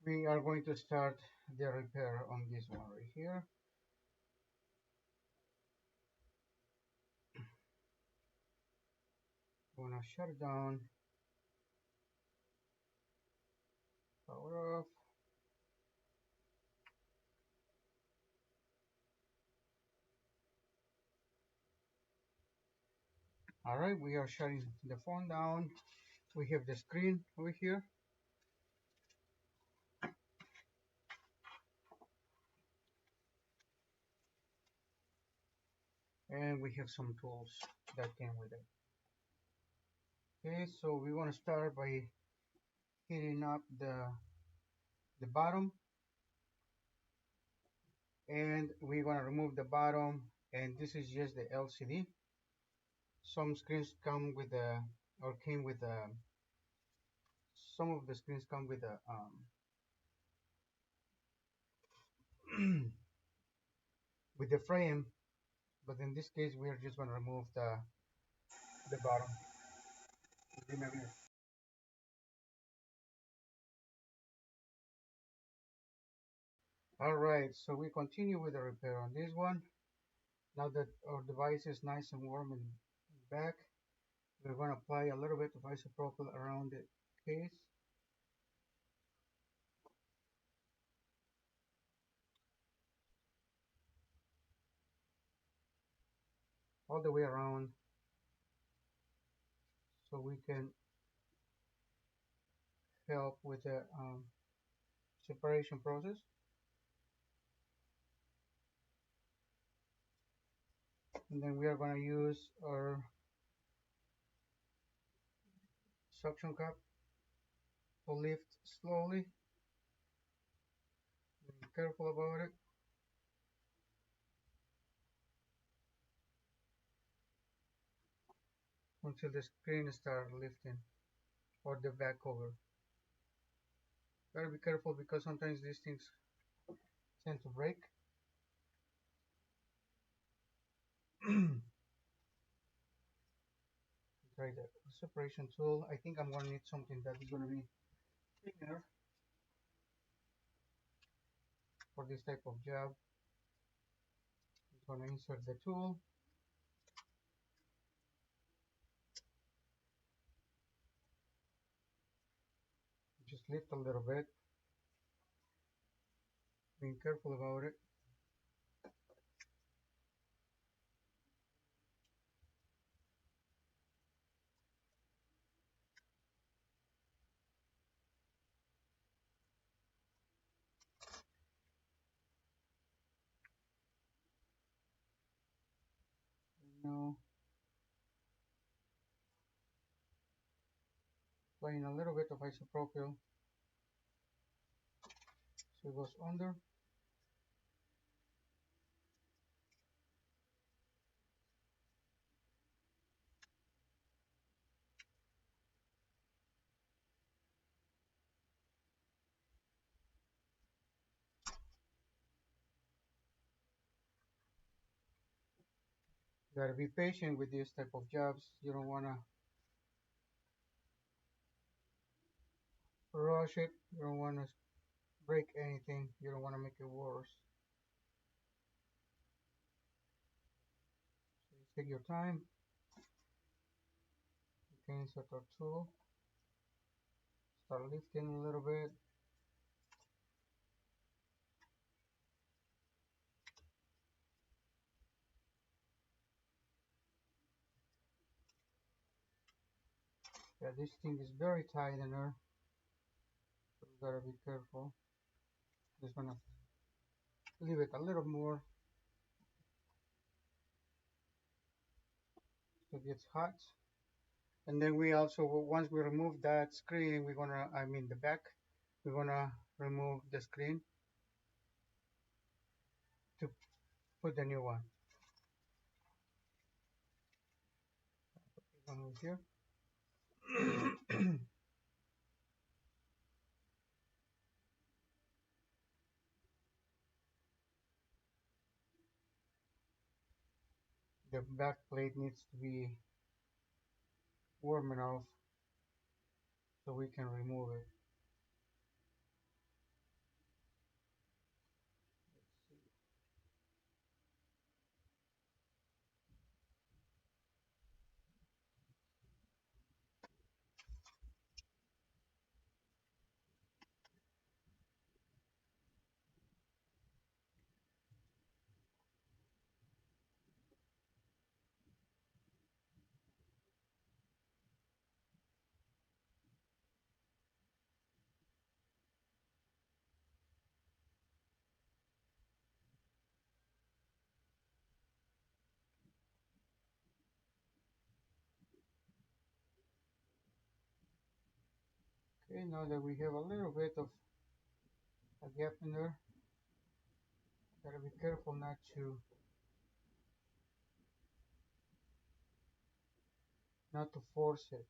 We are going to start the repair on this one right here. I'm gonna shut it down, power off. Alright, we are shutting the phone down. We have the screen over here. And we have some tools that came with it. Okay, so we want to start by heating up the bottom, and we're going to remove the bottom, and this is just the LCD. Some screens come with a, or came with a, some of the screens come with a with the frame, but in this case we are just going to remove the bottom. All right, so we continue with the repair on this one. Now that our device is nice and warm and back, we're going to apply a little bit of isopropyl around the case. All the way around, so we can help with the separation process. And then we are going to use our suction cup to lift slowly. Be careful about it. Until the screen starts lifting, or the back cover. Gotta be careful because sometimes these things tend to break. Try the separation tool. I think I'm gonna need something that is gonna be thinner for this type of job. I'm gonna insert the tool. Just lift a little bit. Being careful about it. Now, applying a little bit of isopropyl so it goes under. You gotta be patient with this type of jobs. You don't wanna rush it. You don't wanna break anything. You don't wanna make it worse. So you take your time. You can insert our tool. Start lifting a little bit. Yeah, this thing is very tight in there. So you gotta be careful. Just gonna leave it a little more so it gets hot. And then we also, once we remove that screen, we're gonna, I mean the back, we're gonna remove the screen to put the new one. Over here. The back plate needs to be warm enough so we can remove it. Okay, now that we have a little bit of a gap in there, gotta be careful not to force it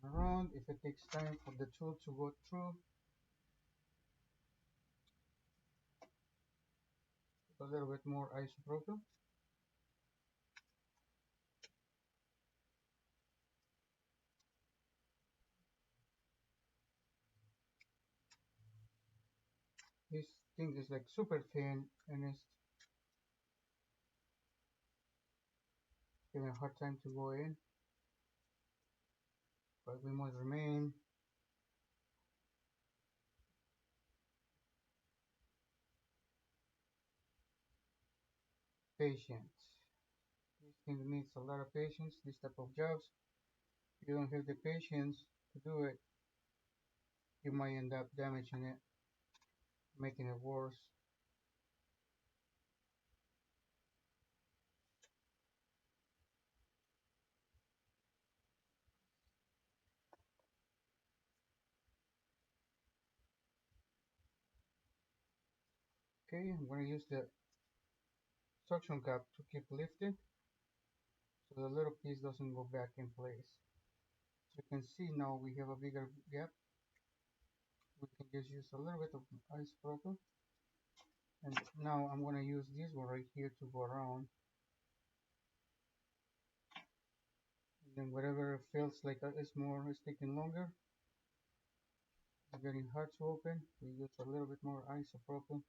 around. If it takes time for the tool to go through, a little bit more isopropyl. This thing is like super thin and it's giving a hard time to go in, but we must remain patient. This thing needs a lot of patience, this type of jobs. If you don't have the patience to do it, you might end up damaging it, making it worse. Okay, I'm going to use the suction cup to keep lifting so the little piece doesn't go back in place. As you can see now we have a bigger gap. We can just use a little bit of isopropyl, and now I'm going to use this one right here to go around, and then whatever feels like it's taking longer, it's getting hard to open, we use a little bit more isopropyl.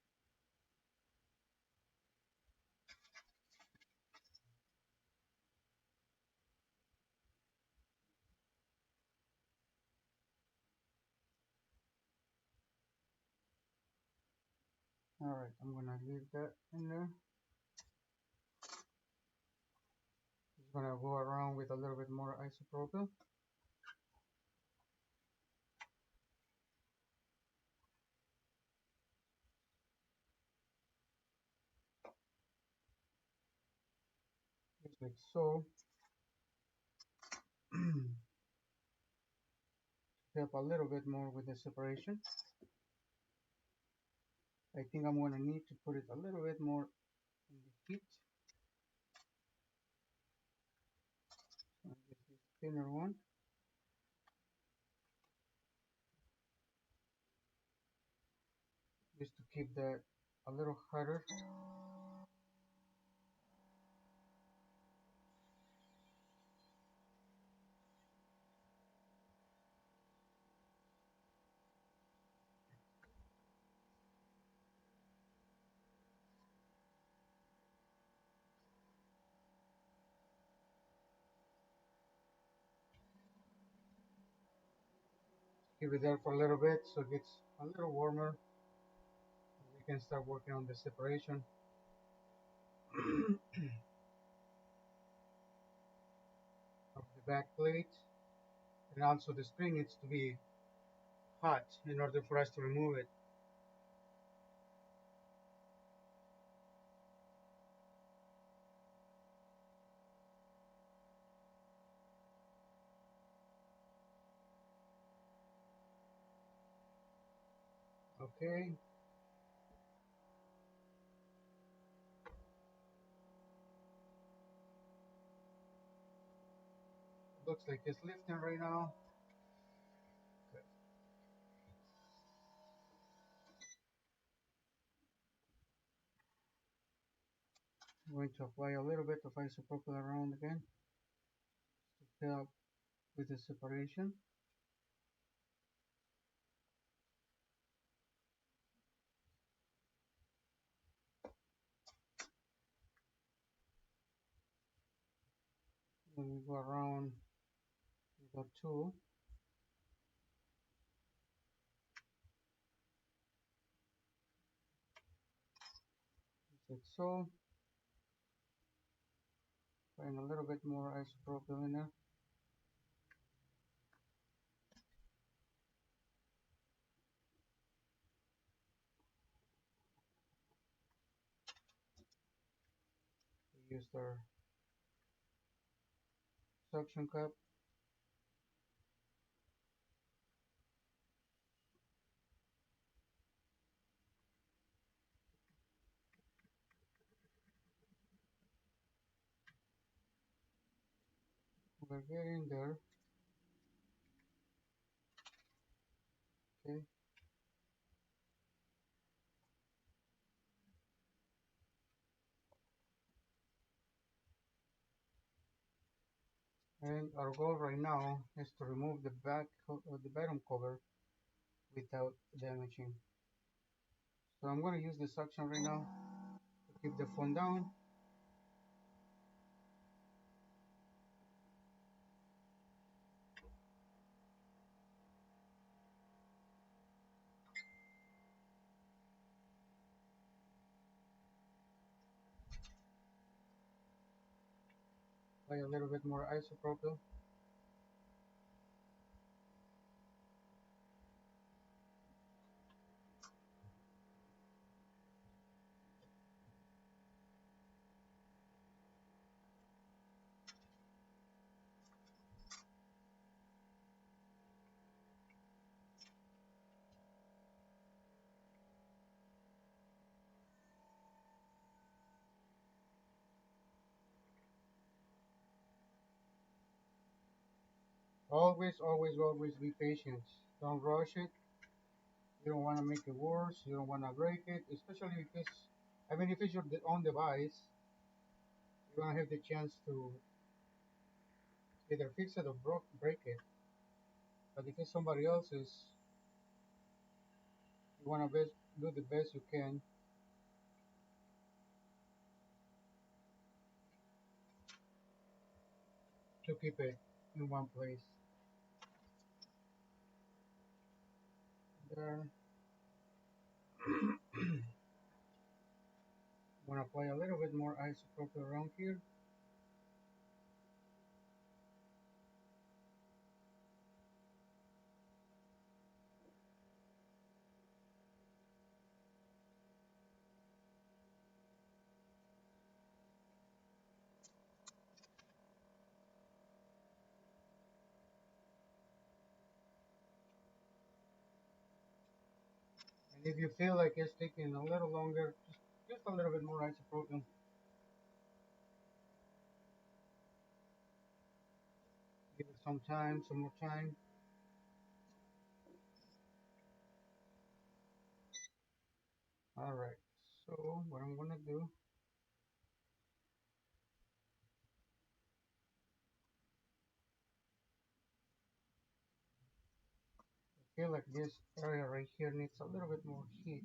Alright, I'm going to leave that in there. Just going to go around with a little bit more isopropyl. Just like so. Help a little bit more with the separation. I think I'm going to need to put it a little bit more in the heat. So this is thinner one. Just to keep that a little harder. Keep it there for a little bit so it gets a little warmer. We can start working on the separation. Of the back plate, and also the spring needs to be hot in order for us to remove it. Okay, looks like it's lifting right now. Good. I'm going to apply a little bit of isopropyl around again to help with the separation. Then we go around with a tool. Just like so. Find a little bit more isopropyl in there. We used our suction cup. We're getting there. Okay. And our goal right now is to remove the the bottom cover without damaging. So I'm going to use the suction right now to keep the phone down. Apply a little bit more isopropyl. Always be patient. Don't rush it. You don't want to make it worse. You don't want to break it, especially if it's, I mean, if it's your own device, you don't have the chance to either fix it or break it. But if it's somebody else's, you want to do the best you can to keep it in one place. There. Want to apply a little bit more isopropyl around here. And if you feel like it's taking a little longer, just a little bit more isopropyl. Give it some time, some more time. Alright, so what I'm gonna do, I feel like this area right here needs a little bit more heat.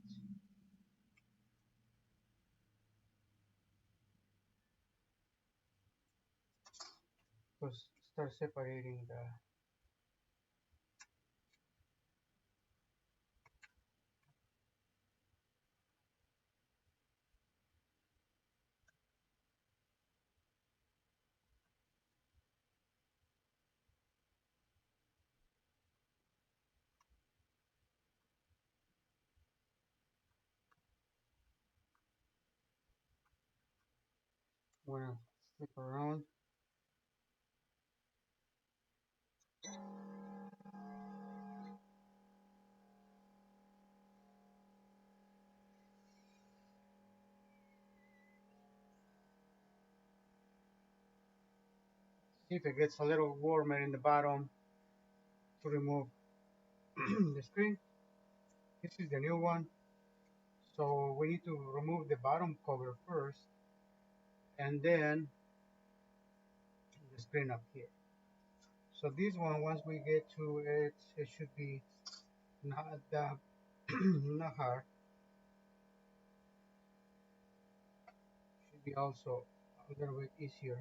To start separating the, wanna flip around. See if it gets a little warmer in the bottom to remove the screen. This is the new one. So we need to remove the bottom cover first and then the screen up here. So this one, once we get to it, it should be not that not hard. Should be also a little bit easier.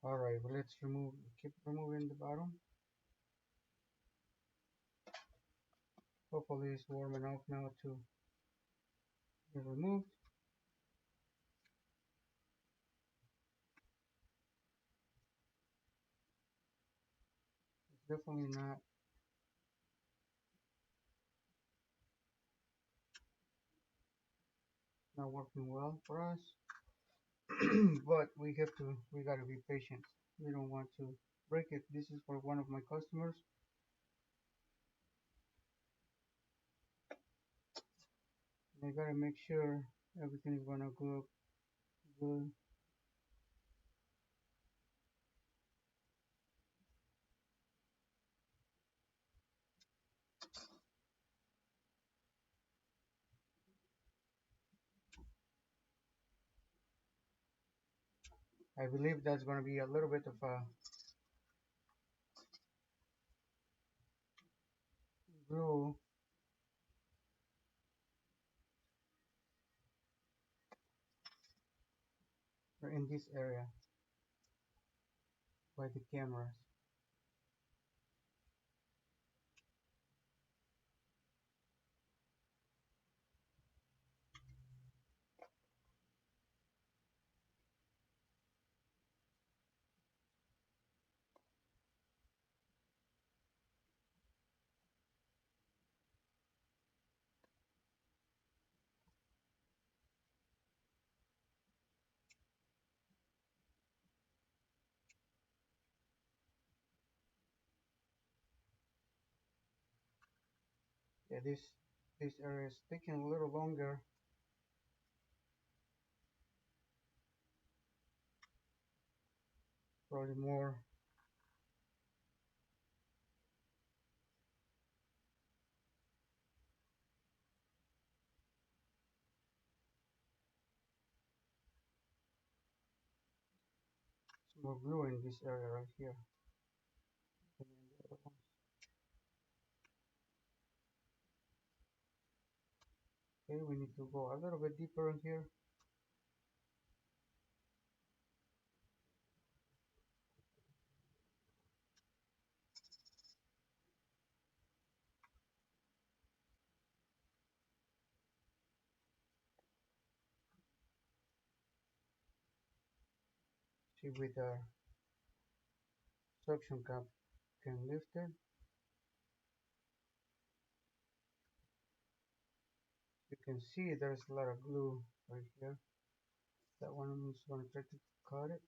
Alright, well, let's keep removing the bottom. Hopefully it's warm enough now to be removed. It's definitely not working well for us. But we gotta be patient. We don't want to break it. This is for one of my customers. I gotta make sure everything is gonna go good. I believe that's gonna be a little bit of a glue in this area by the cameras. Yeah, this area is taking a little longer, probably more glue in this area right here than in the other ones. Okay, we need to go a little bit deeper in here. See with the suction cup can lift it. You can see there's a lot of glue right here. That one I'm just going to try to cut it.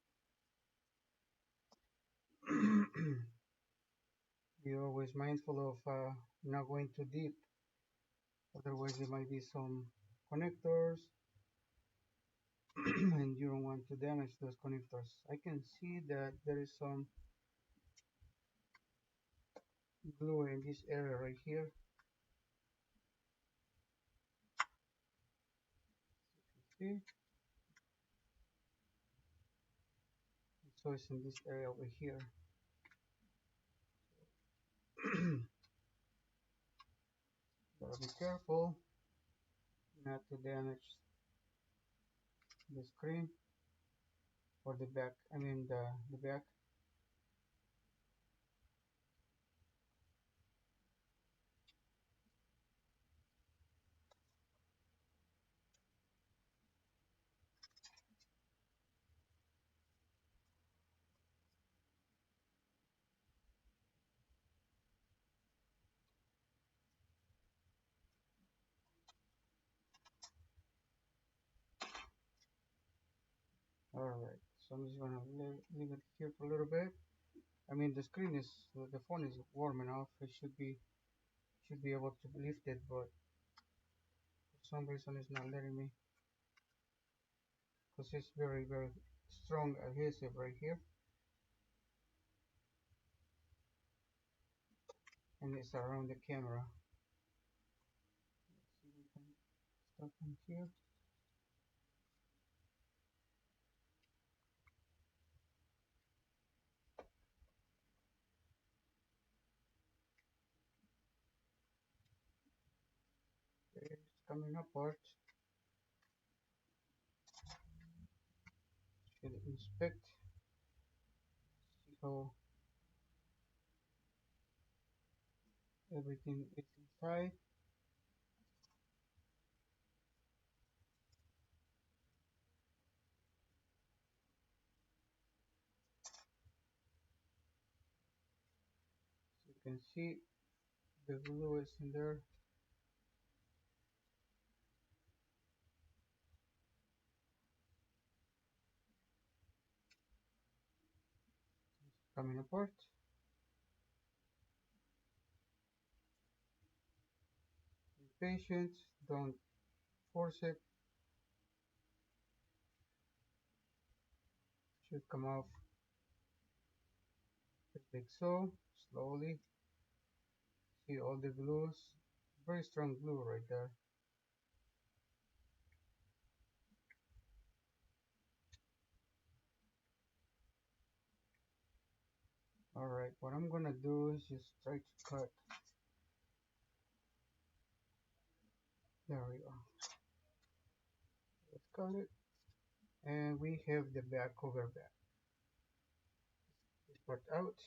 Be always mindful of not going too deep, otherwise there might be some connectors and you don't want to damage those connectors. I can see that there is some glue in this area right here. See, so it's in this area over here. Gotta be careful not to damage the screen or the back. I mean the back. Alright, so I'm just gonna leave it here for a little bit. I mean the phone is warm enough. It should be able to lift it, but for some reason it's not letting me, because it's very strong adhesive right here, and it's around the camera. Let's see if we can start from here. Okay, it's coming apart. Should inspect. So everything is inside. So you can see the glue is in there. Coming apart. Be patient, don't force it. Should come off just like so, slowly. See all the glues. Very strong glue right there. Alright, what I'm gonna do is just try to cut. There we go. Let's cut it. And we have the back cover back. This part out.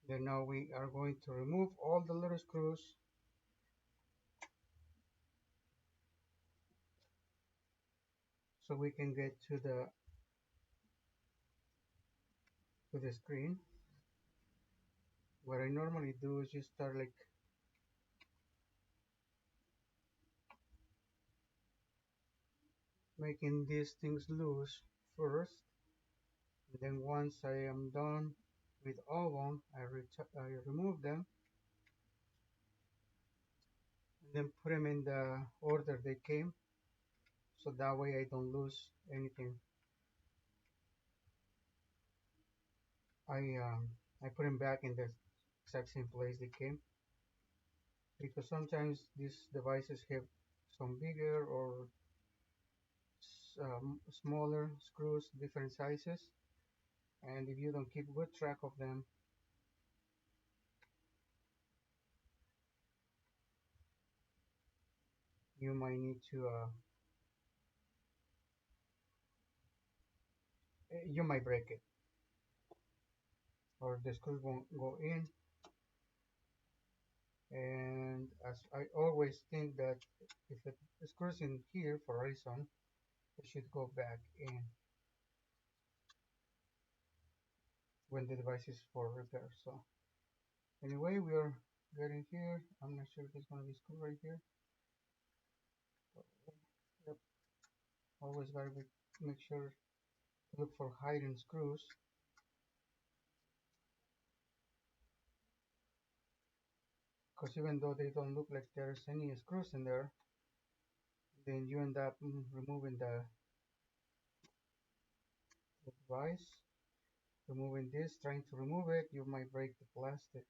Then now we are going to remove all the little screws so we can get to the screen. What I normally do is just start like making these things loose first. And then once I am done with all of them, I remove them and then put them in the order they came, so that way I don't lose anything. I put them back in the exact same place they came, because sometimes these devices have some bigger or smaller screws, different sizes, and if you don't keep good track of them, you might need to you might break it, or the screws won't go in. And as I always think that if it screws in here for a reason, it should go back in when the device is for repair. So anyway, we are getting here. I'm not sure if it's going to be screwed right here. Yep. Always gotta make sure to look for hidden screws, because even though they don't look like there's any screws in there, then you end up removing the device, removing this, trying to remove it, you might break the plastic.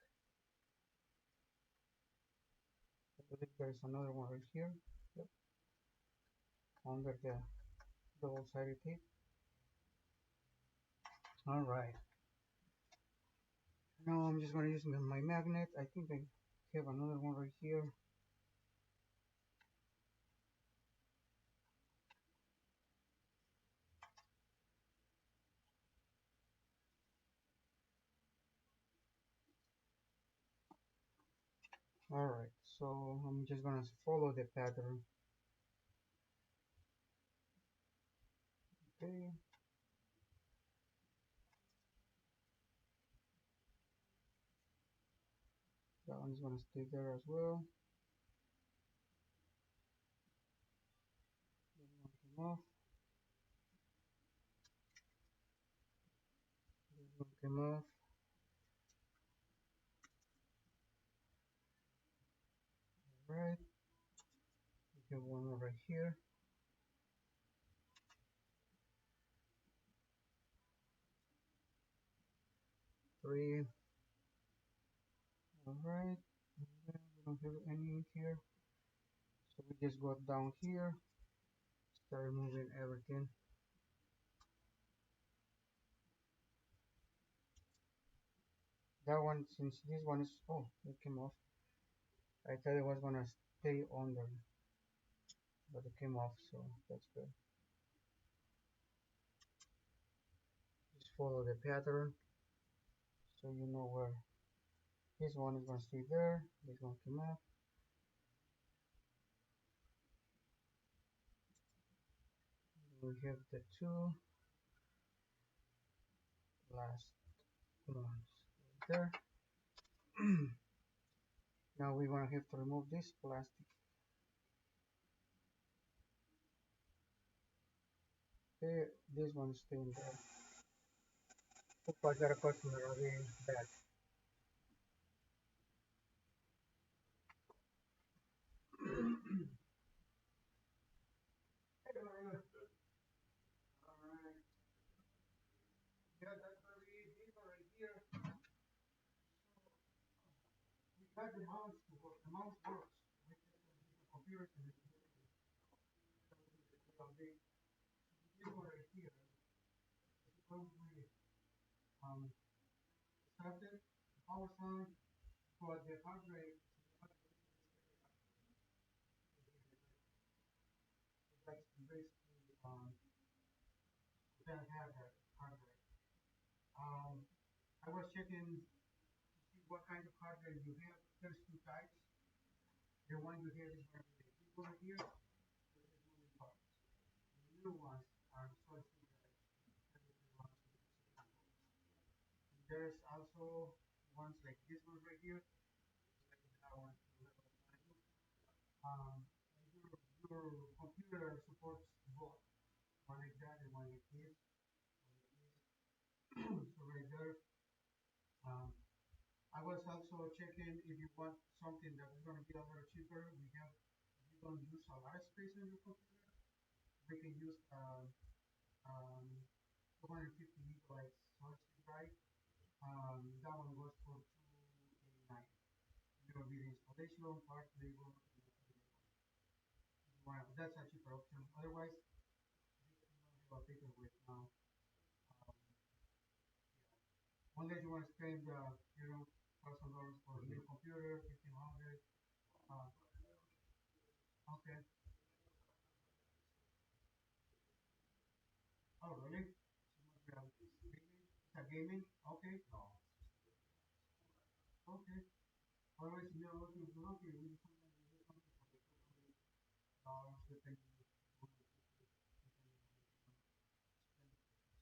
I believe there's another one right here. Yep. Under the double-sided tape. All right. Now I'm just going to use my magnet. I think I have another one right here. All right. So I'm just going to follow the pattern. Okay. That one's going to stay there as well. This one came off. This one came off. All right. We have one more right here. Three. All right. We don't have any in here. So we just go down here, start removing everything. That one, since this one is, oh, it came off. I thought it was gonna stay on there, but it came off, so that's good. follow the pattern so you know where this one is going to stay there, this one come up. We have the two last ones there. Now we're going to have to remove this plastic. Okay, this one is staying there. Hope I got a customer already back. Alright, yeah, that's where these are right here. We got the mouse to work. The mouse works. We just have the computer to make it work. This one right here is probably um, started, power on, but the heart rate, that's basically we don't have that heart rate. I was checking to see what kind of heart rate you have. There's two types. The one you have is going to be the big over here. This is moving parts. The little ones are solid state drives. There's also ones like this one right here, like that one. Um, your computer supports both, one like that and one like this. So right there, um, I was also checking if you want something that is going to be a little cheaper. We have, if you don't use a lot of space on your computer, we can use um, 250 gigabytes solid state drive. That one goes for 289. There will be the installation, part labor, and that's a cheaper option. Otherwise, I'll take it with now. Um, Unless you want to spend, $1,000 for a new computer, 1,500. Uh, okay. Oh, really? So must be a gaming? It's a gaming? Okay. Okay. Otherwise, you're looking for okay, we sometimes we do something for the $200 depending on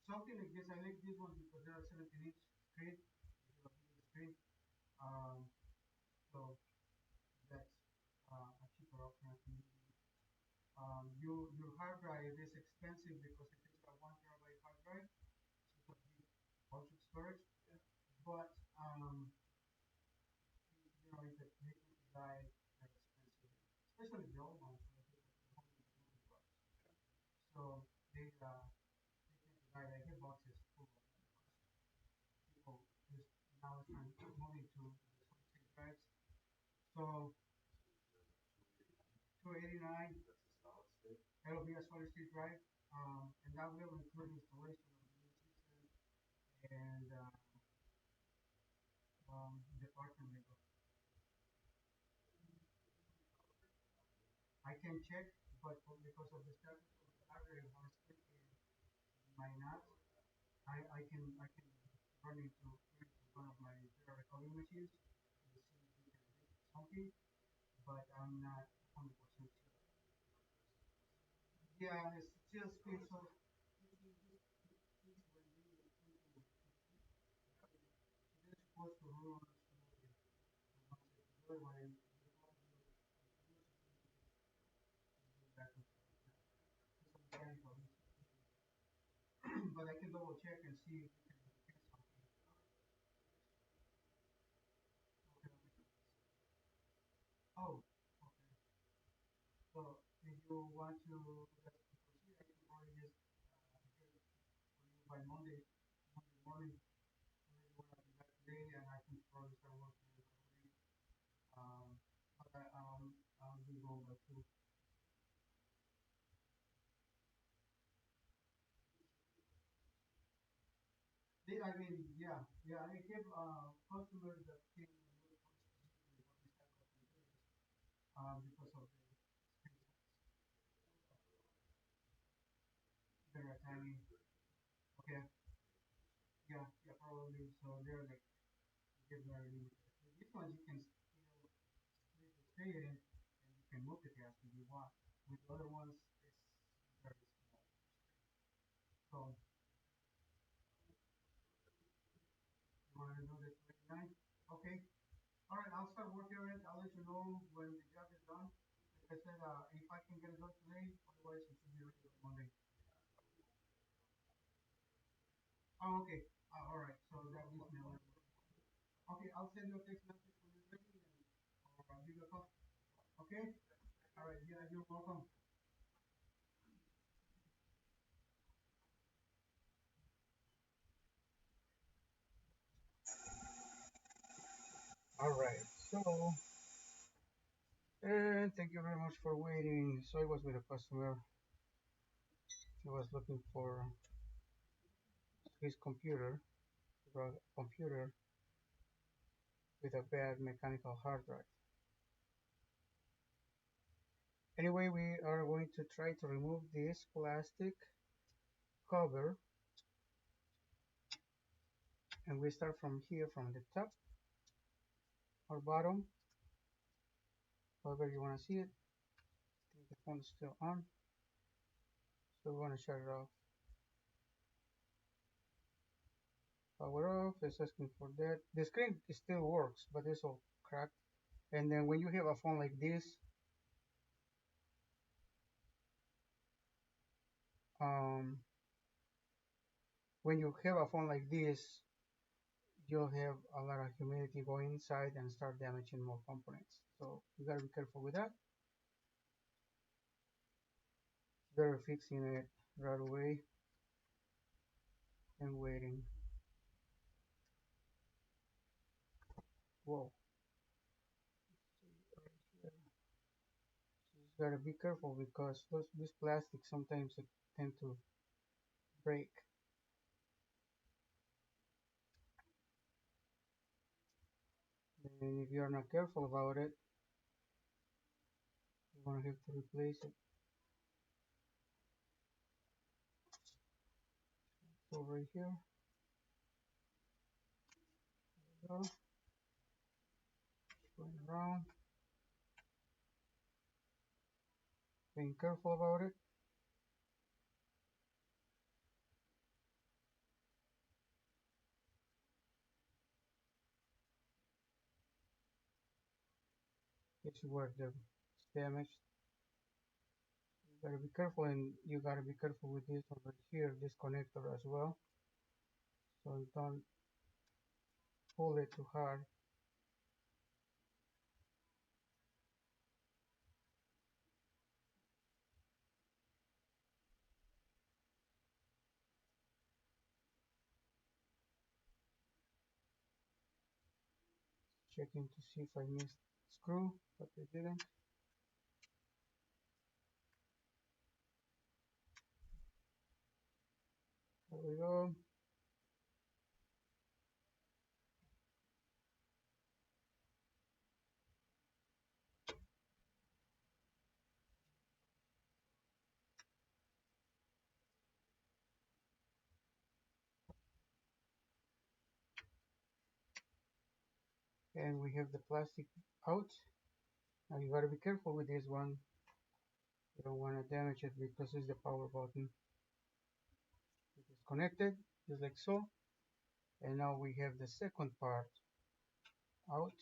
something like this. I like this one because there are 17-inch screen. It's a bigger screen. Um, so that's a cheaper option. Your hard drive is expensive because it is a 1 terabyte hard drive. So it's a big bulk of storage. But if the paper die, they're expensive, especially the old ones. So they tend to die. They get boxes full of them because people just now it's moving to the solid state drives. So 289, it'll be a solid state drive, and that will include installation of the new system and the part number. I can check, but because of the status of the battery, how it's thinking, might not. I can run into one of my recording machines and see if we can fix something, but I'm not 100% sure. Yeah, it's still speed, so they're supposed to run smoothly. Once it's good, when you have to do back and forth. It's a mechanical issue. But I can double check and see if we can fix something. Okay. Oh, okay. So if you want to just proceed, I can probably just get it for you by Monday morning. Maybe when I be back today, and I can probably start working on it already. But I'll be going by two. I mean, yeah, yeah. I give customers that came and look for specifically for this type of computers because of the screen size. They're tiny. Okay. Yeah, yeah, probably. So they're like they're very limited. These ones you can still leave the screen in and you can multitask if you want. With the other ones, it's very small. So you want to do this 29? Okay. All right, I'll start working on it. I'll let you know when the job is done. Like I said, if I can get it done today, otherwise it should be ready on Monday. Oh, okay. All right. So that gives me a little. Okay, I'll send you a text message when it's ready, and or I'll give you a call. Okay. All right. Yeah, you're welcome. All right. So, thank you very much for waiting. So I was with a customer. He was looking for his computer, a computer with a bad mechanical hard drive. Anyway, we are going to try to remove this plastic cover, and we start from here, from the top or bottom, however you want to see it. I think the phone is still on, so we want to shut it off. Power off. It's asking for that. The screen still works, but it's all cracked. And then when you have a phone like this, um, when you have a phone like this, you'll have a lot of humidity go inside and start damaging more components. So you gotta be careful with that. Better fixing it right away and waiting. Whoa. So you gotta be careful because this plastic sometimes it tend to break. And if you're not careful about it, you're gonna have to replace it. So right here, go, going around, being careful about it. This is where the damage. You gotta be careful, and you gotta be careful with this over here, this connector as well. So don't pull it too hard. Checking to see if I missed screw, but I didn't. There we go. And we have the plastic out. Now you gotta be careful with this one. You don't want to damage it because it's the power button. It is connected, just like so. And now we have the second part out.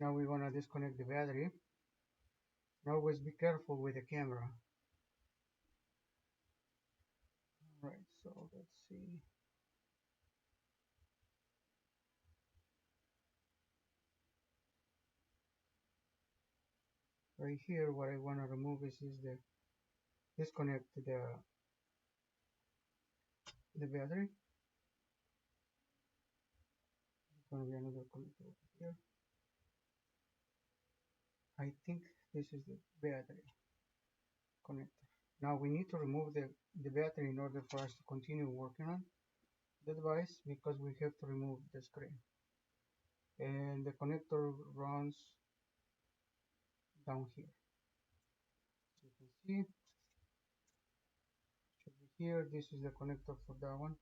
Now we want to disconnect the battery. And always be careful with the camera. Alright, so let's see. Right here, what I want to remove is the disconnect the battery. There's going to be another connector over here. I think this is the battery connector. Now we need to remove the battery in order for us to continue working on the device because we have to remove the screen. And the connector runs down here. So you can see, it should be here. This is the connector for that one.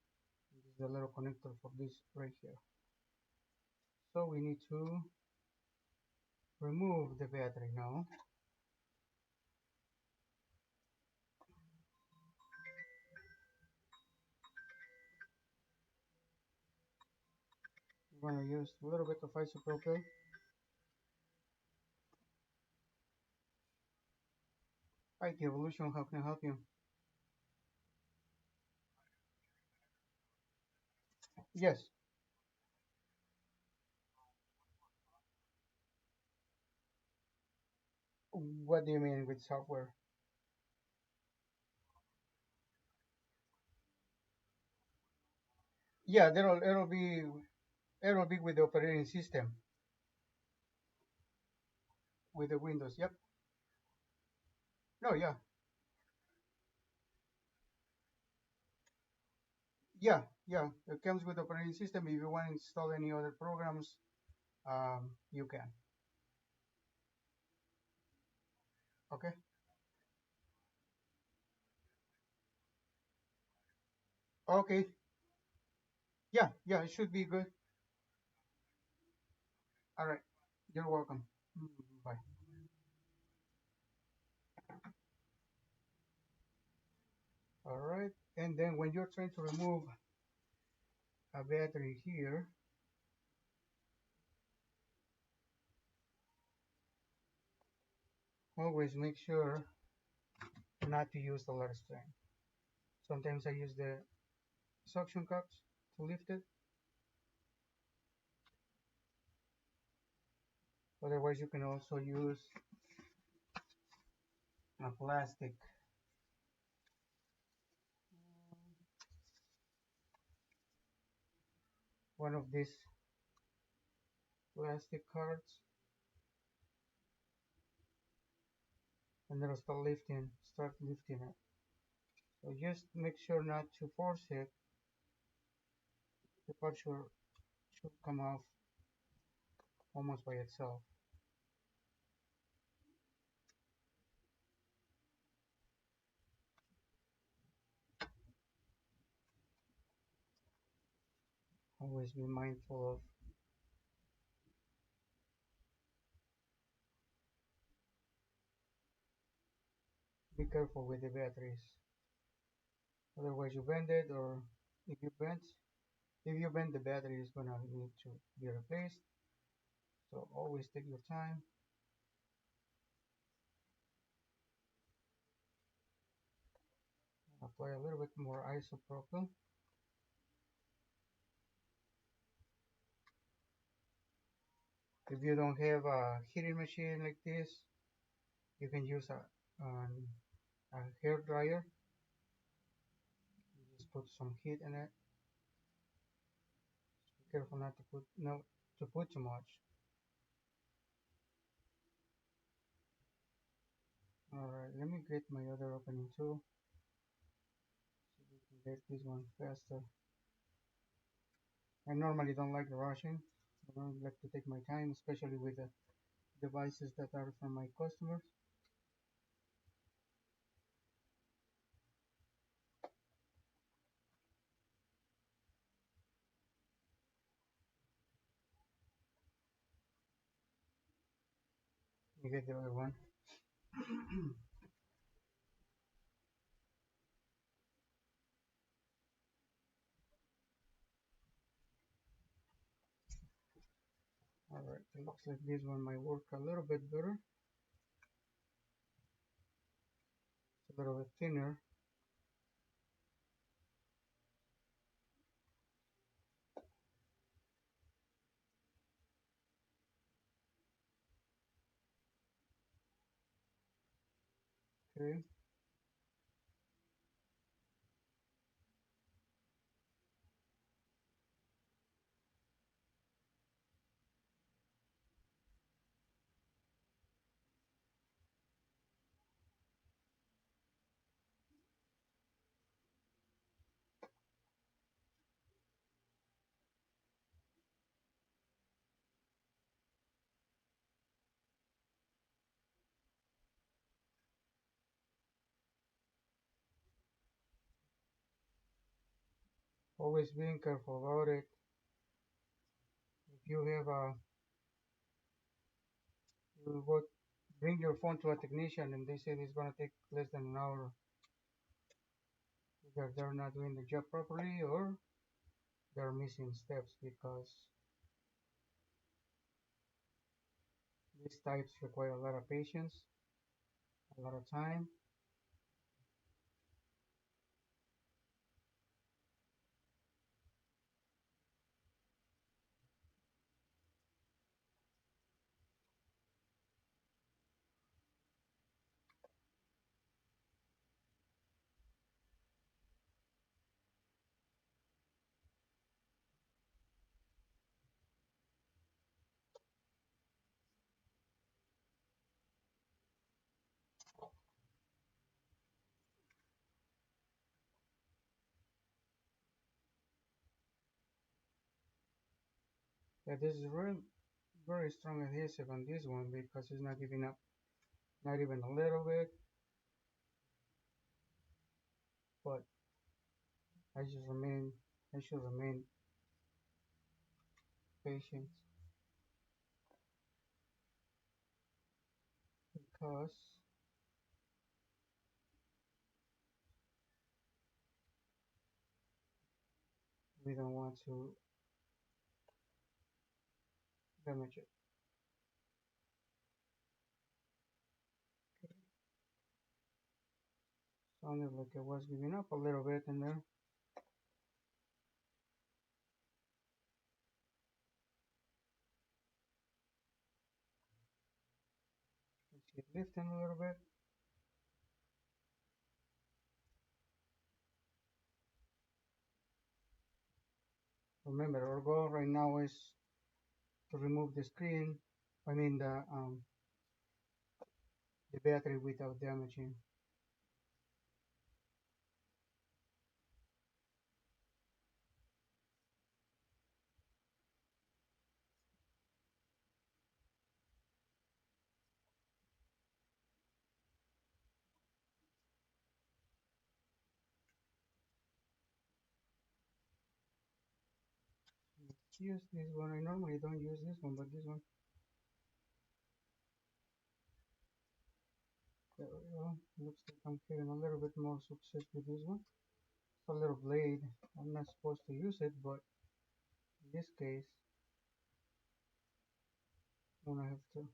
This is the little connector for this right here. So we need to remove the battery now. We're going to use a little bit of isopropyl. IT Evolution, how can I help you? Yes. What do you mean with software? Yeah, it'll be with the operating system with the Windows. Yep. No, yeah, yeah, yeah. It comes with the operating system. If you want to install any other programs, you can. Okay. Okay. Yeah, yeah. It should be good. All right. You're welcome. Mm, bye. All right. And then when you're trying to remove a battery here, always make sure not to use the letter string. Sometimes I use the suction cups to lift it. Otherwise, you can also use a plastic, one of these plastic cards, and it'll start lifting it. So just make sure not to force it. The part should come off almost by itself. Always be mindful of, be careful with the batteries. Otherwise you bend it, or if you bend, if you bend the battery is gonna need to be replaced. So always take your time. Apply a little bit more isopropyl. If you don't have a heating machine like this, you can use a hair dryer. Just put some heat in it. Be careful not to put no to put too much. All right, let me get my other opening too, so we can get this one faster. I normally don't like rushing. I don't like to take my time, especially with the devices that are from my customers. You get the other one. All right, it looks like this one might work a little bit better. It's a little bit thinner. Okay. always being careful about it. If you have you go bring your phone to a technician and they say it's going to take less than an hour, either they're not doing the job properly or they're missing steps because these types require a lot of patience, a lot of time. Yeah, this is really very strong adhesive on this one because it's not giving up, not even a little bit. But I just remain, I should remain patient because we don't want to damage it. Sounded like it was giving up a little bit in there. Let's see it lifting a little bit. Remember, our goal right now is to remove the screen, I mean the battery without damaging. Let's use this one. I normally don't use this one, but this one. There we go. Looks like I'm getting a little bit more success with this one. It's a little blade. I'm not supposed to use it, but in this case, I'm gonna have to.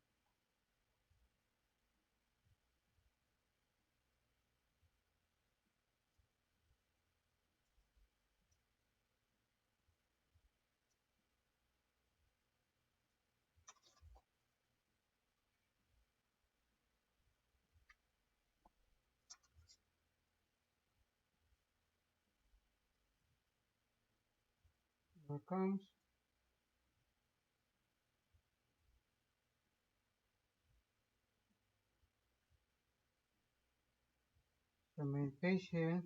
Here it comes. Remain patient.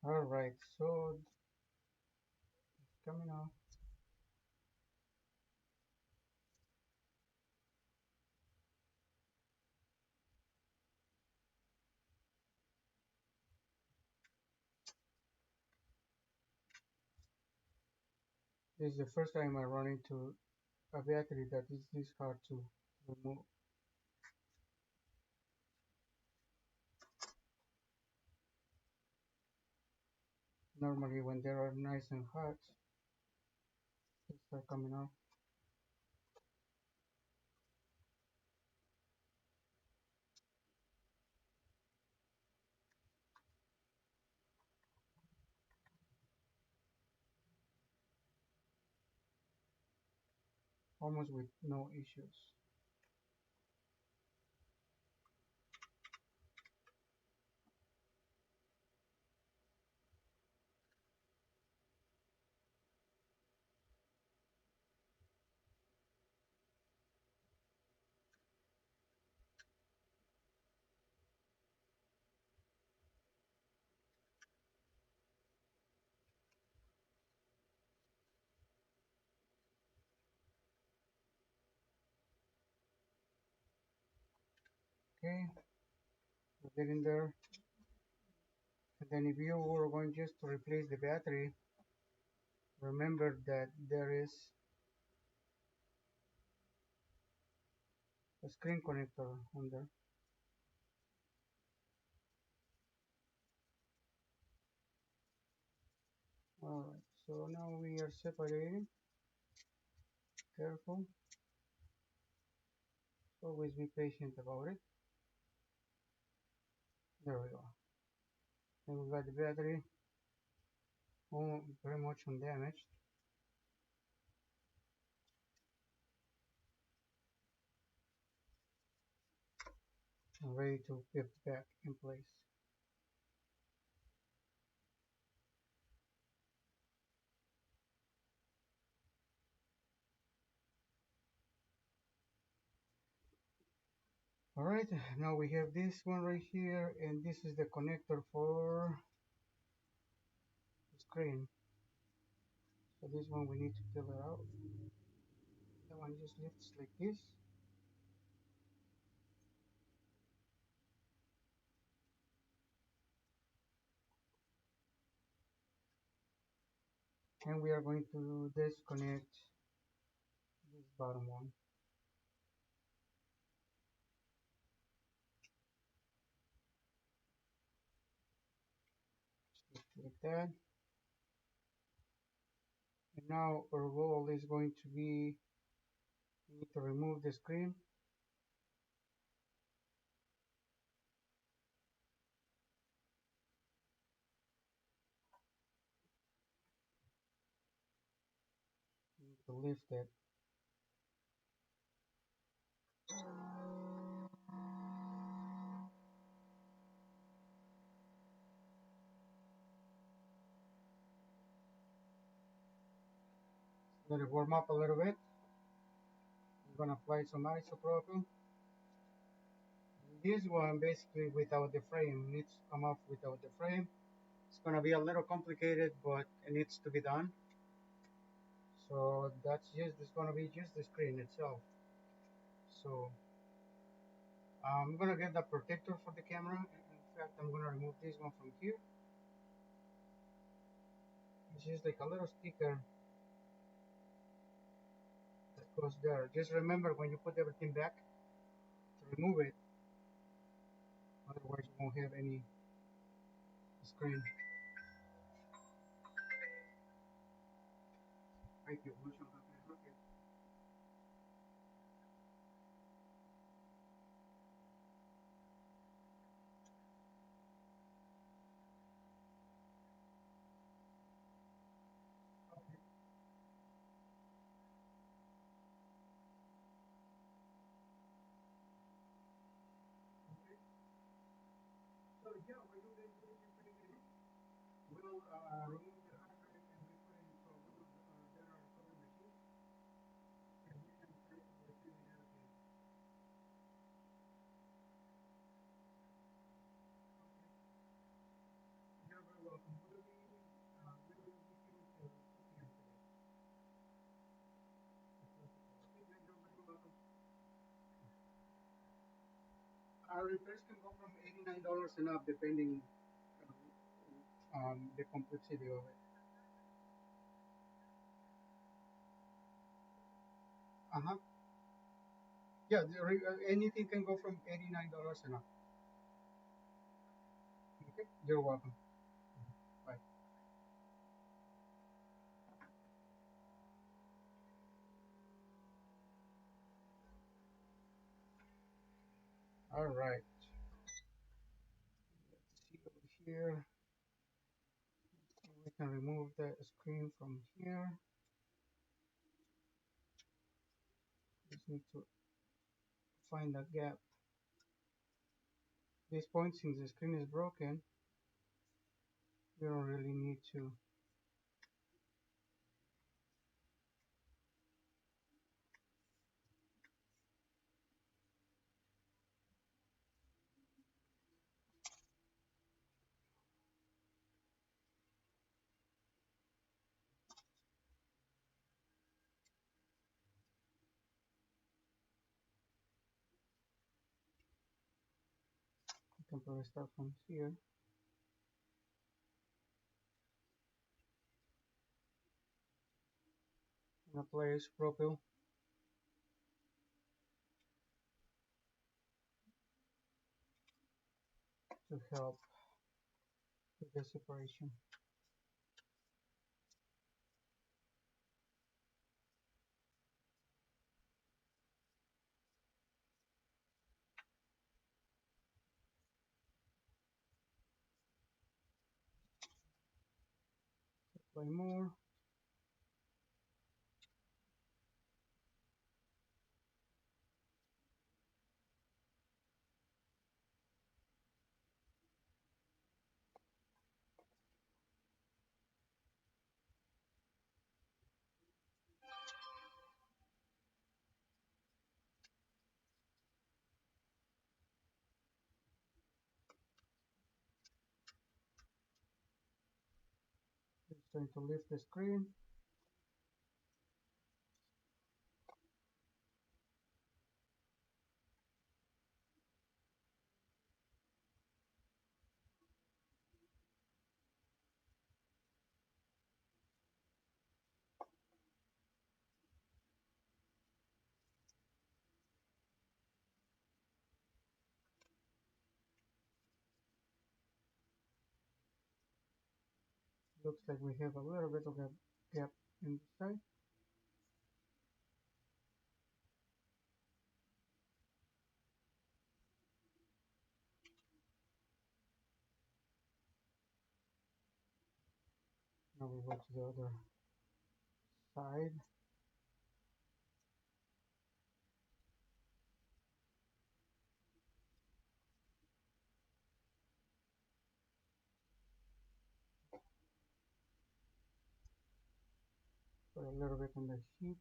Alright, so it's coming off. This is the first time I run into a battery that is this hard to remove. Normally when they are nice and hot, they start coming off. Almost with no issues. Okay, we get in there. And then if you were going just to replace the battery, remember that there is a screen connector on there. Alright, so now we are separating. Careful. Always be patient about it. There we go. Then we got the battery very much undamaged. And ready to get back in place. Alright, now we have this one right here, and this is the connector for the screen. So this one we need to fill it out. That one just lifts like this. And we are going to disconnect this bottom one. Just like that. And now our goal is going to be, we need to remove the screen. We need to lift it. Let it warm up a little bit. I'm gonna apply some isopropyl. This one basically without the frame needs to come off without the frame. It's gonna be a little complicated, but it needs to be done. So that's just, it's gonna be just the screen itself. So I'm gonna get the protector for the camera. In fact, I'm gonna remove this one from here. It's just like a little sticker that goes there. Just remember when you put everything back to remove it, otherwise you won't have any screen. Thank you. So yeah, we do this we'll remove the hard drive and we put it into one of the general recovery machines and we can retrieve it again. You're very welcome. We will be with you till 2 p.m. today. Okay, then you're very welcome. Our repairs can go from $89 and up depending the complexity of it. Uh-huh. Yeah, anything can go from $89 and up. Okay, you're welcome. Bye. All right, let's see over here. We can remove the screen from here. Just need to find a gap. At this point, since the screen is broken, we don't really need to temporarily start from here and apply isopropyl to help with the separation. Apply more. It's going to lift the screen. Looks like we have a little bit of a gap in the side. Now we go to the other side. Put a little bit on the heat.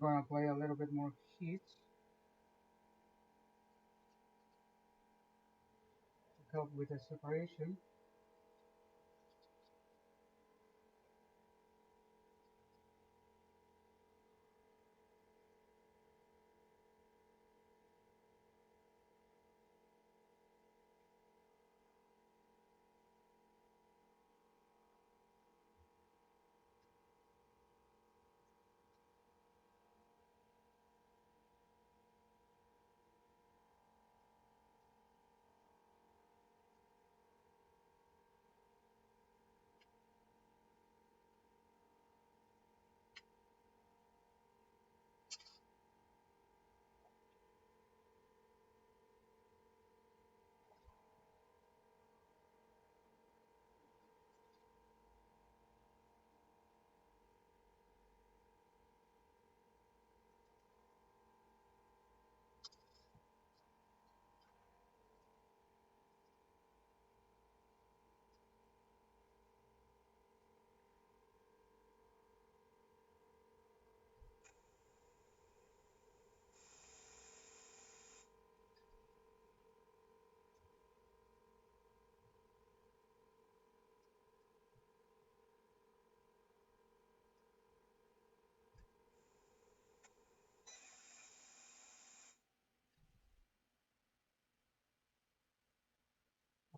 We're going to apply a little bit more heat to help with the separation.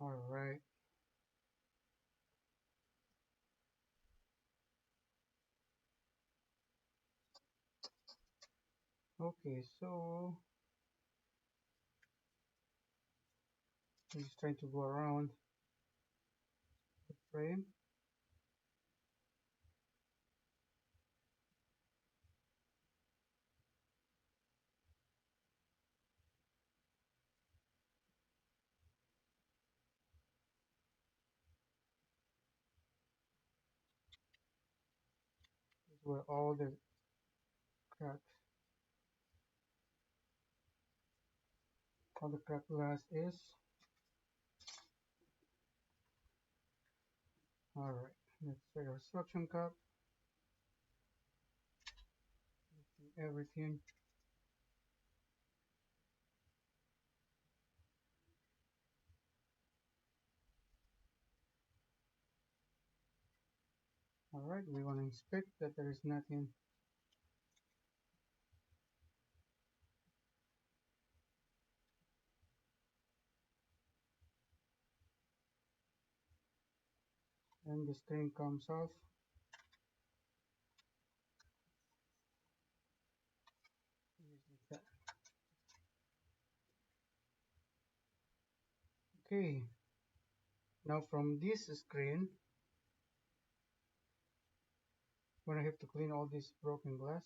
All right. Okay, so I'm just trying to go around the frame. This is where crack, all the crack glass is. All right. Let's take our suction cup, everything. All right. We want to inspect that there is nothing. And the screen comes off. Okay. Now from this screen, we're gonna have to clean all this broken glass.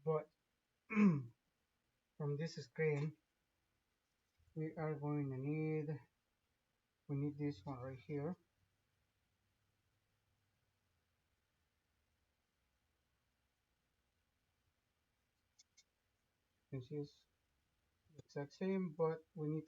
But from this screen, we are going to need this one right here. This is the exact same, but we need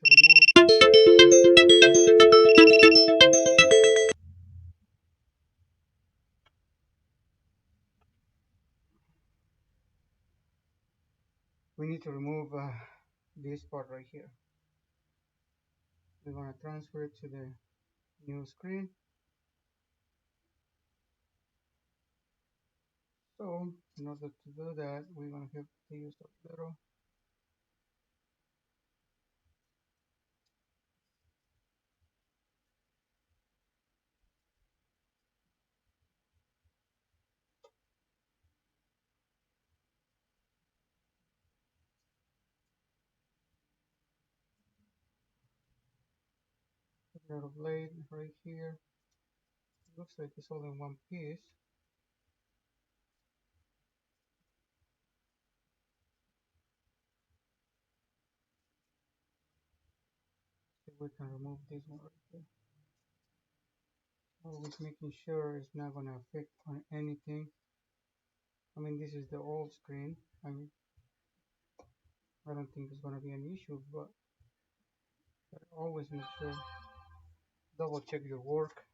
to remove this part right here. We're gonna transfer it to the new screen. So in order to do that, we're gonna have to use a little blade right here. Looks like it's all in one piece. So we can remove this one right here. Always making sure it's not gonna affect on anything. I mean, this is the old screen. I mean, I don't think it's gonna be an issue, but always make sure, double check your work.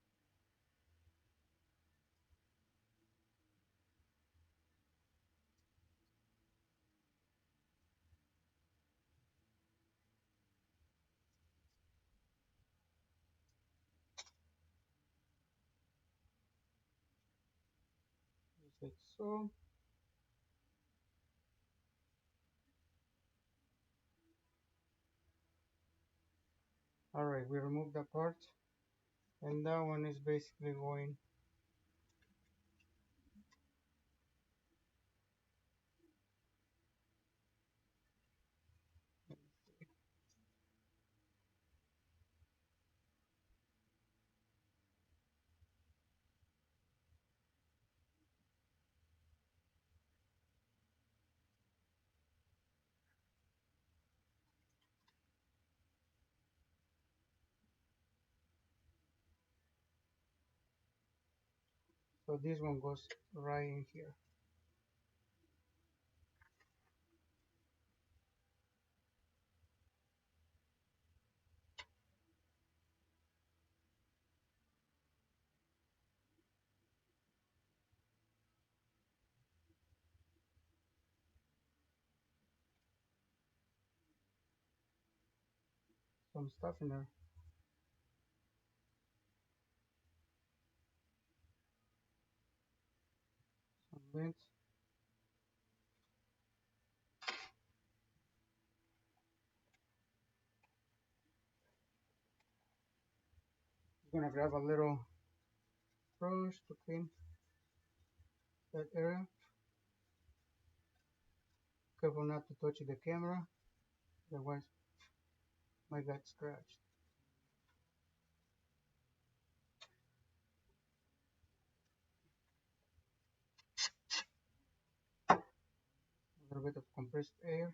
Just like so. Alright, we removed that part, and that one is basically going. So this one goes right in here. Some stuff in there, some vents. gonna grab a little brush to clean that area. Careful not to touch the camera, otherwise might get scratched. A little bit of compressed air,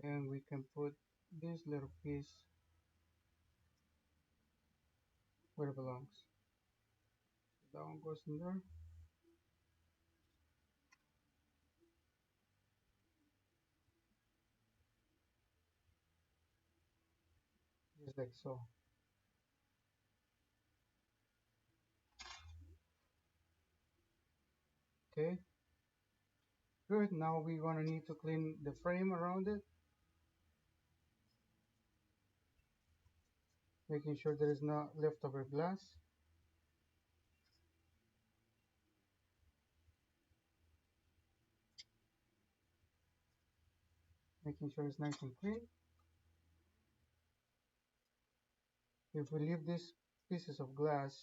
and we can put this little piece where it belongs. That one goes in there. Just like so. Okay, good. Now we're gonna need to clean the frame around it, making sure there is no leftover glass. Making sure it's nice and clean. If we leave these pieces of glass,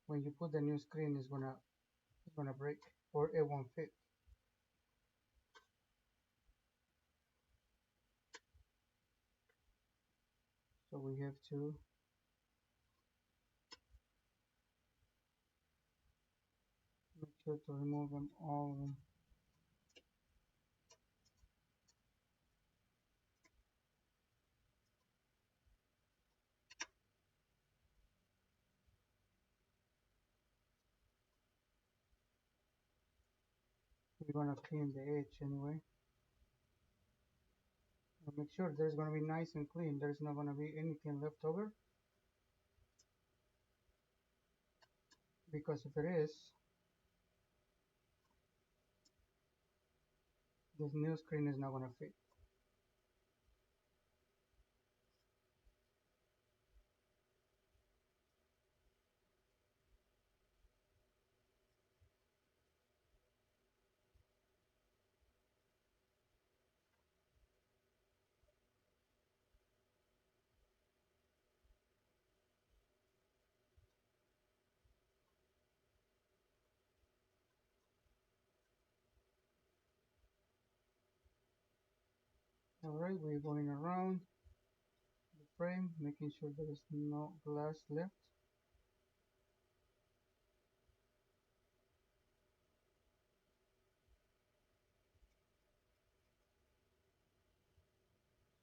when you put the new screen, it's gonna break or it won't fit. So we have to make sure to remove them all. We're gonna clean the edge anyway. And make sure there's gonna be nice and clean. There's not gonna be anything left over, because if it is, this new screen is not gonna fit. Alright, we're going around the frame, making sure there is no glass left.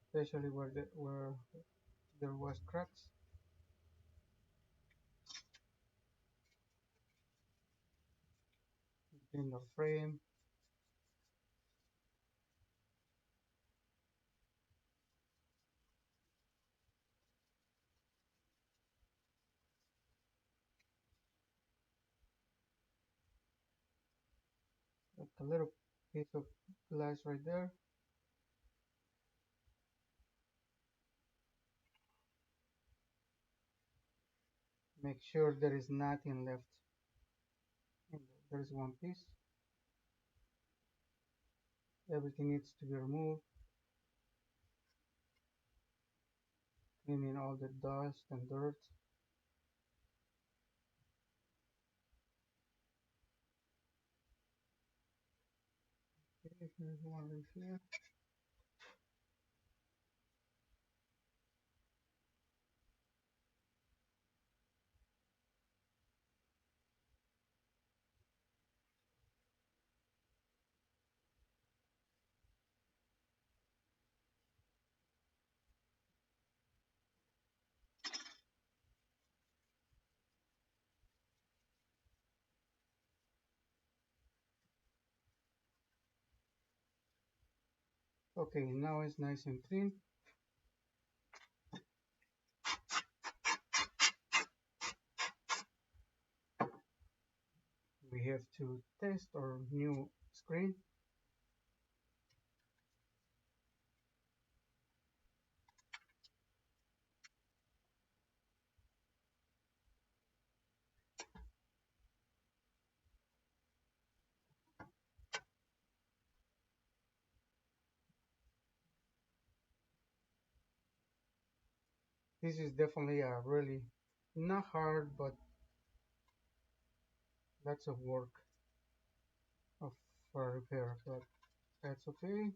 Especially where there was cracks. In the frame. Like a little piece of glass right there. Make sure there is nothing left. And there's one piece. Everything needs to be removed. Cleaning all the dust and dirt. Okay, here's one right here. Okay, now it's nice and clean. We have to test our new screen. This is definitely a really not hard, but lots of work of, for repair, but that's okay.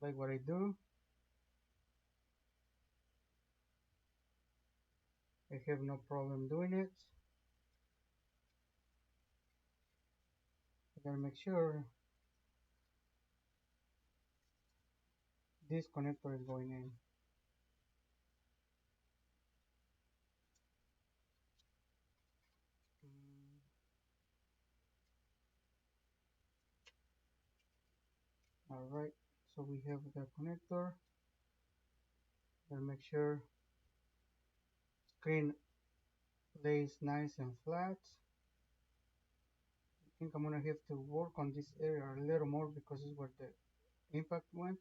Like what I do, I have no problem doing it. I gotta make sure this connector is going in. All right, so we have the connector. Gotta make sure screen lays nice and flat. I think I'm gonna have to work on this area a little more because this is where the impact went.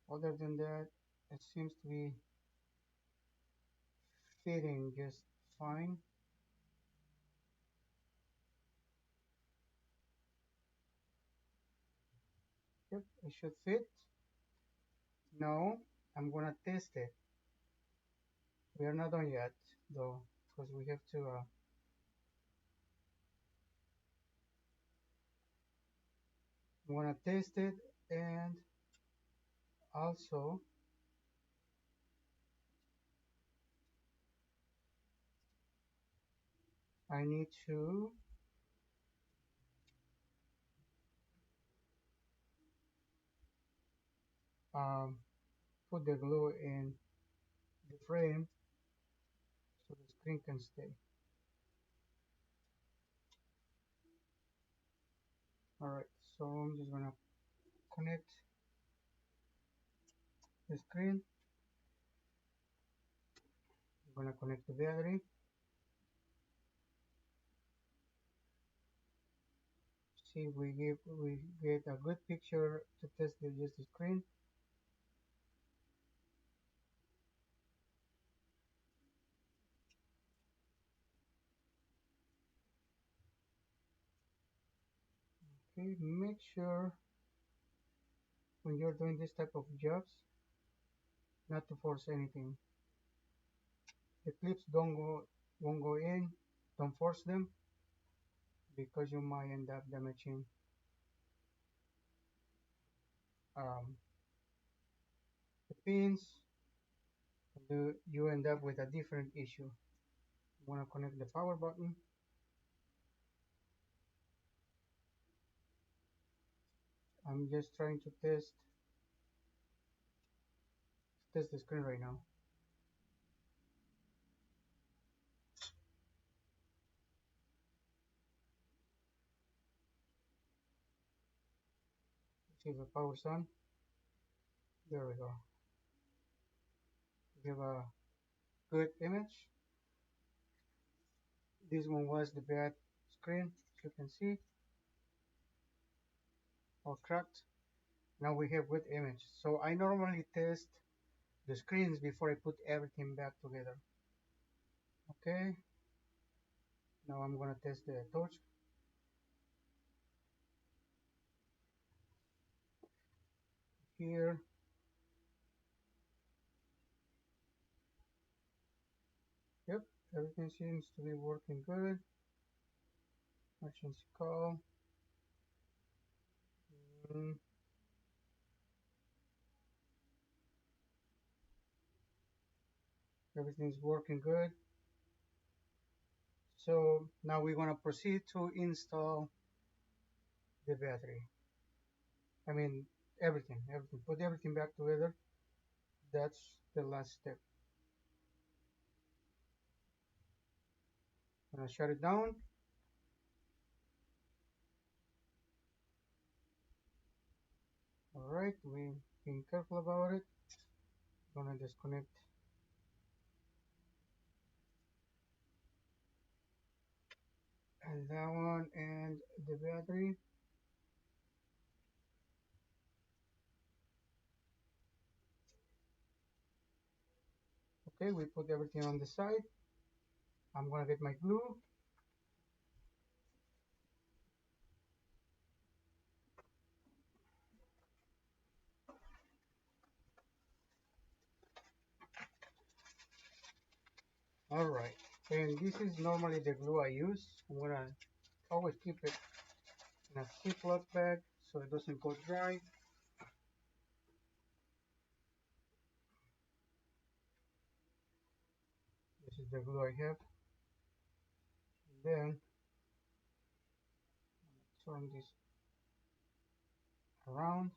Other than that, it seems to be fitting just fine. Yep, it should fit. No, I'm gonna test it. We are not done yet though, because we have to I'm gonna test it, and also I need to um, put the glue in the frame so the screen can stay. Alright, so I'm just gonna connect the screen. I'm gonna connect the battery. See if we get a good picture to test just the screen. Okay, make sure when you're doing this type of jobs not to force anything. The clips don't go won't go in. Don't force them because you might end up damaging um, the pins. You end up with a different issue. You want to connect the power button. I'm just trying to test the screen right now. See if the power's on. There we go. We have a good image. This one was the bad screen, as you can see, all cracked. Now we have good image. So I normally test the screens before I put everything back together. Okay, now I'm gonna test the torch. Here, yep, everything seems to be working good. Emergency call. Mm, everything's working good. So now we're gonna proceed to install the battery. I mean everything. Put everything back together. That's the last step. I'm gonna shut it down. All right, we being careful about it. Gonna disconnect and that one and the battery. Okay, we put everything on the side. I'm gonna get my glue. Alright, and this is normally the glue I use. I'm gonna always keep it in a Ziploc bag so it doesn't go dry. This is the glue I have. Then turn this around.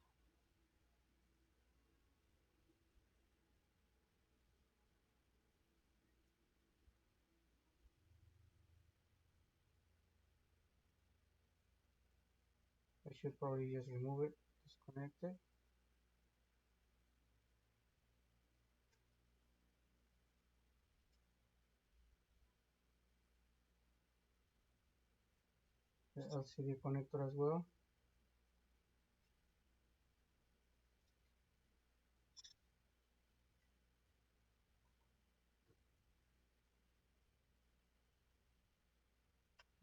I should probably just remove it, disconnect it. The LCD connector as well.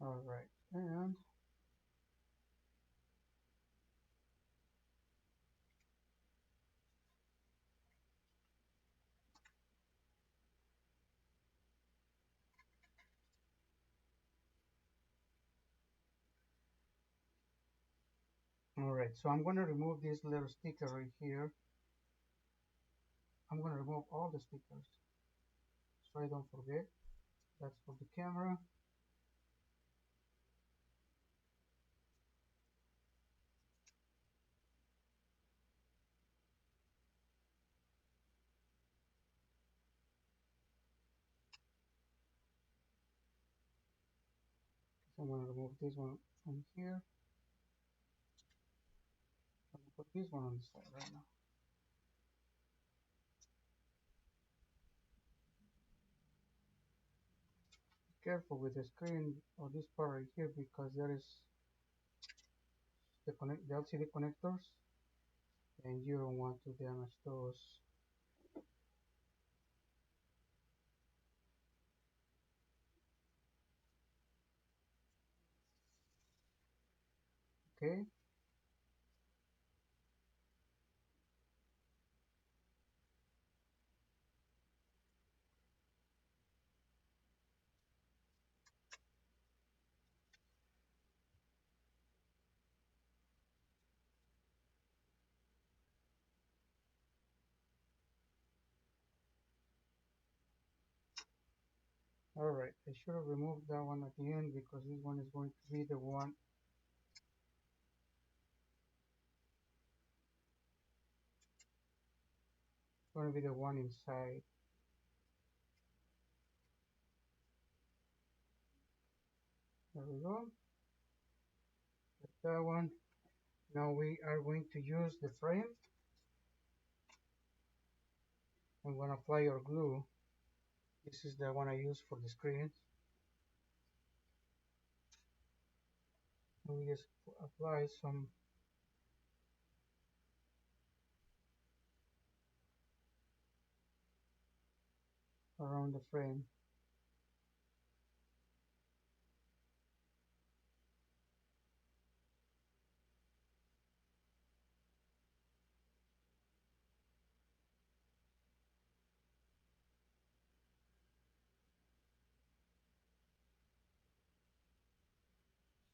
Alright, and alright, so I'm gonna remove this little sticker right here. I'm gonna remove all the stickers so I don't forget. That's for the camera. So I'm gonna remove this one from here. I'm gonna put this one on the side right now. Careful with the screen or this part right here because there is the LCD connectors and you don't want to damage those. Okay, alright, I should have removed that one at the end because this one is going to be the one inside. There we go. Get that one. Now we are going to use the frame. I'm going to apply our glue. This is the one I use for the screen. And we just apply some around the frame.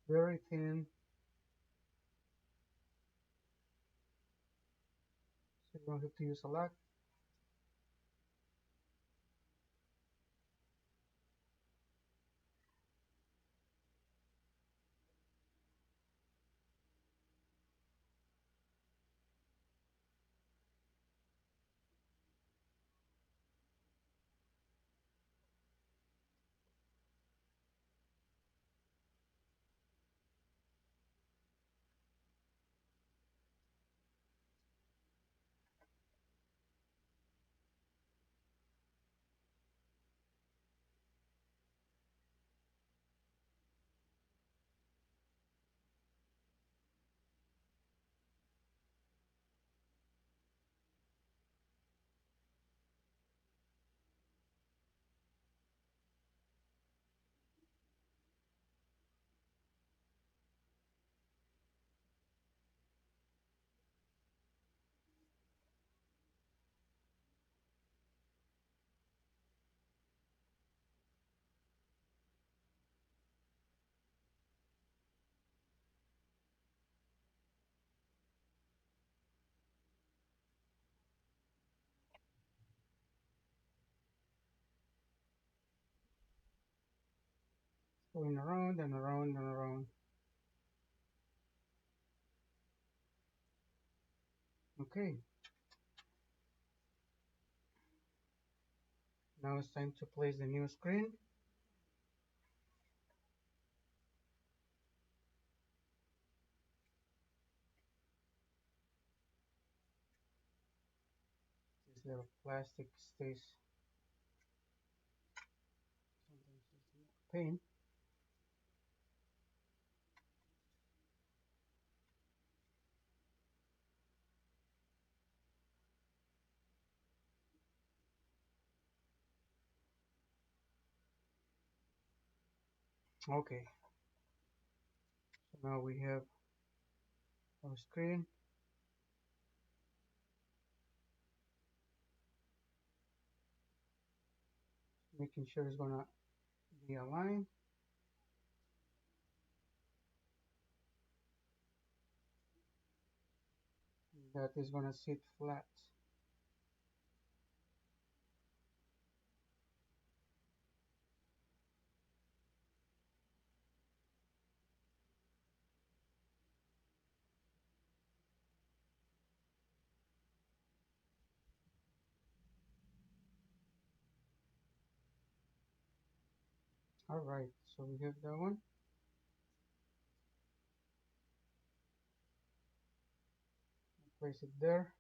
Very thin, so you don't have to use a lot. going around and around and around. Okay, now it's time to place the new screen. This little plastic stays sometimes it's a pain. Okay, so now we have our screen, making sure it's gonna be aligned. That is gonna sit flat. Alright, so we have that one. Place it there.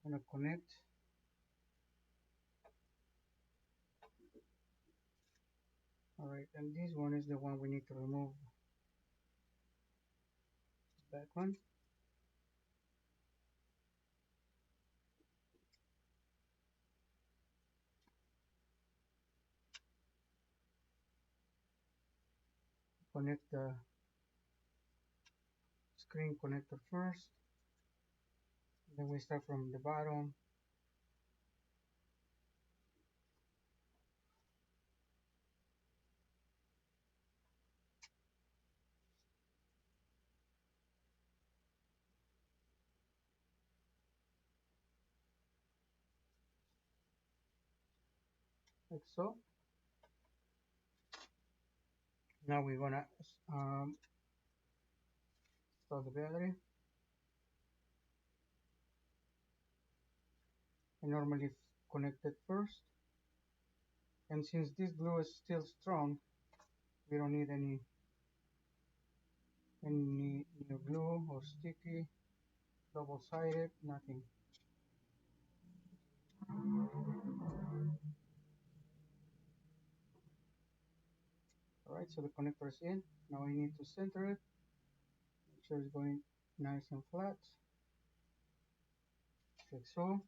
Gonna connect. Alright, and this one is the one we need to remove. That one. Connect the screen connector first. Then we start from the bottom. Like so. Now we're gonna install the battery. I normally connect it first. And since this glue is still strong, we don't need any new glue or sticky, double-sided, nothing. Alright, so the connector is in. Now we need to center it. Make sure it's going nice and flat. Like so.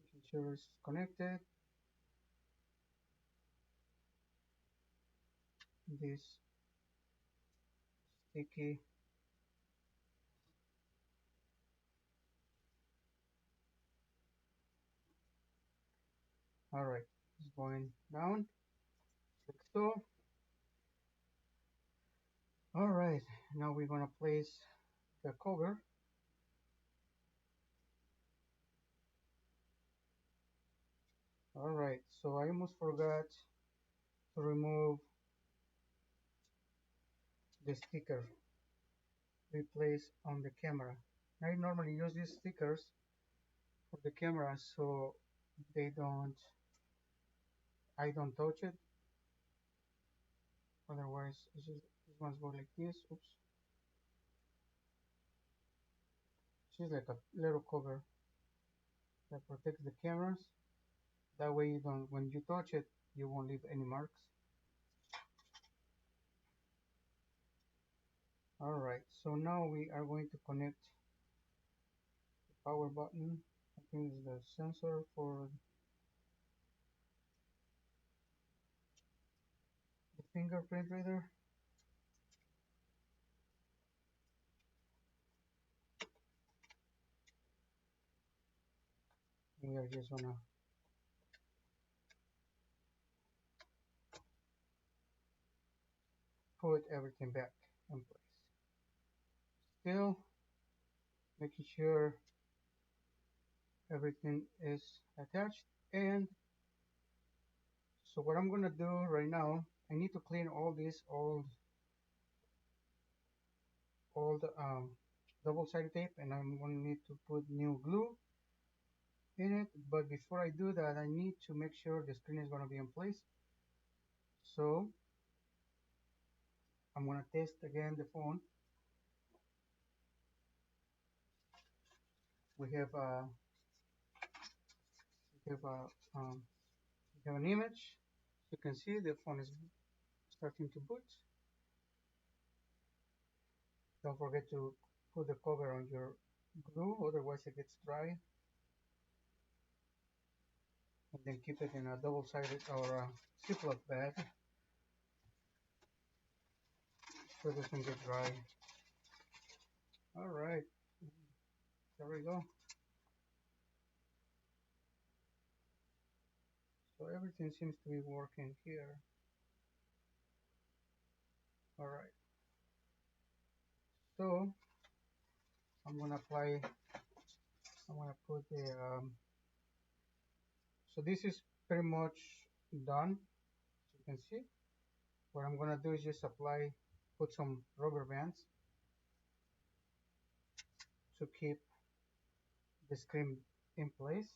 Making sure it's connected. This sticky. Alright, it's going down. Like so. Alright, now we're gonna place the cover. Alright, so I almost forgot to remove the sticker we place on the camera. I normally use these stickers for the camera so they don't I don't touch it. Otherwise it's just, these ones go like this. Oops. It's just like a little cover that protects the cameras. That way you don't when you touch it you won't leave any marks. Alright, so now we are going to connect the power button. I think it's the sensor for the fingerprint reader. We are just gonna put everything back in place. Still making sure everything is attached. And so what I'm gonna do right now, I need to clean all this old double-sided tape, and I'm gonna need to put new glue in it. But before I do that, I need to make sure the screen is gonna be in place. So I'm gonna test again the phone. We have we have a um, we have an image. You can see the phone is starting to boot. Don't forget to put the cover on your glue, otherwise it gets dry. And then keep it in a double-sided or a Ziploc bag so it doesn't get dry. All right, there we go. So everything seems to be working here. All right, so I'm gonna apply. I'm gonna put the. So this is pretty much done. As you can see, what I'm gonna do is just apply, put some rubber bands to keep the screen in place.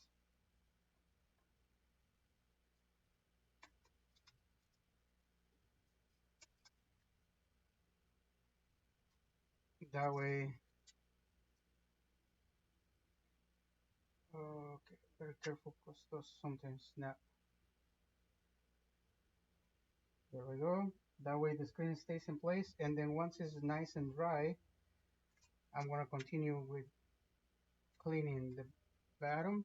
That way, okay, very careful because those sometimes snap. There we go. That way the screen stays in place, and then once it's nice and dry, I'm gonna continue with cleaning the bottom.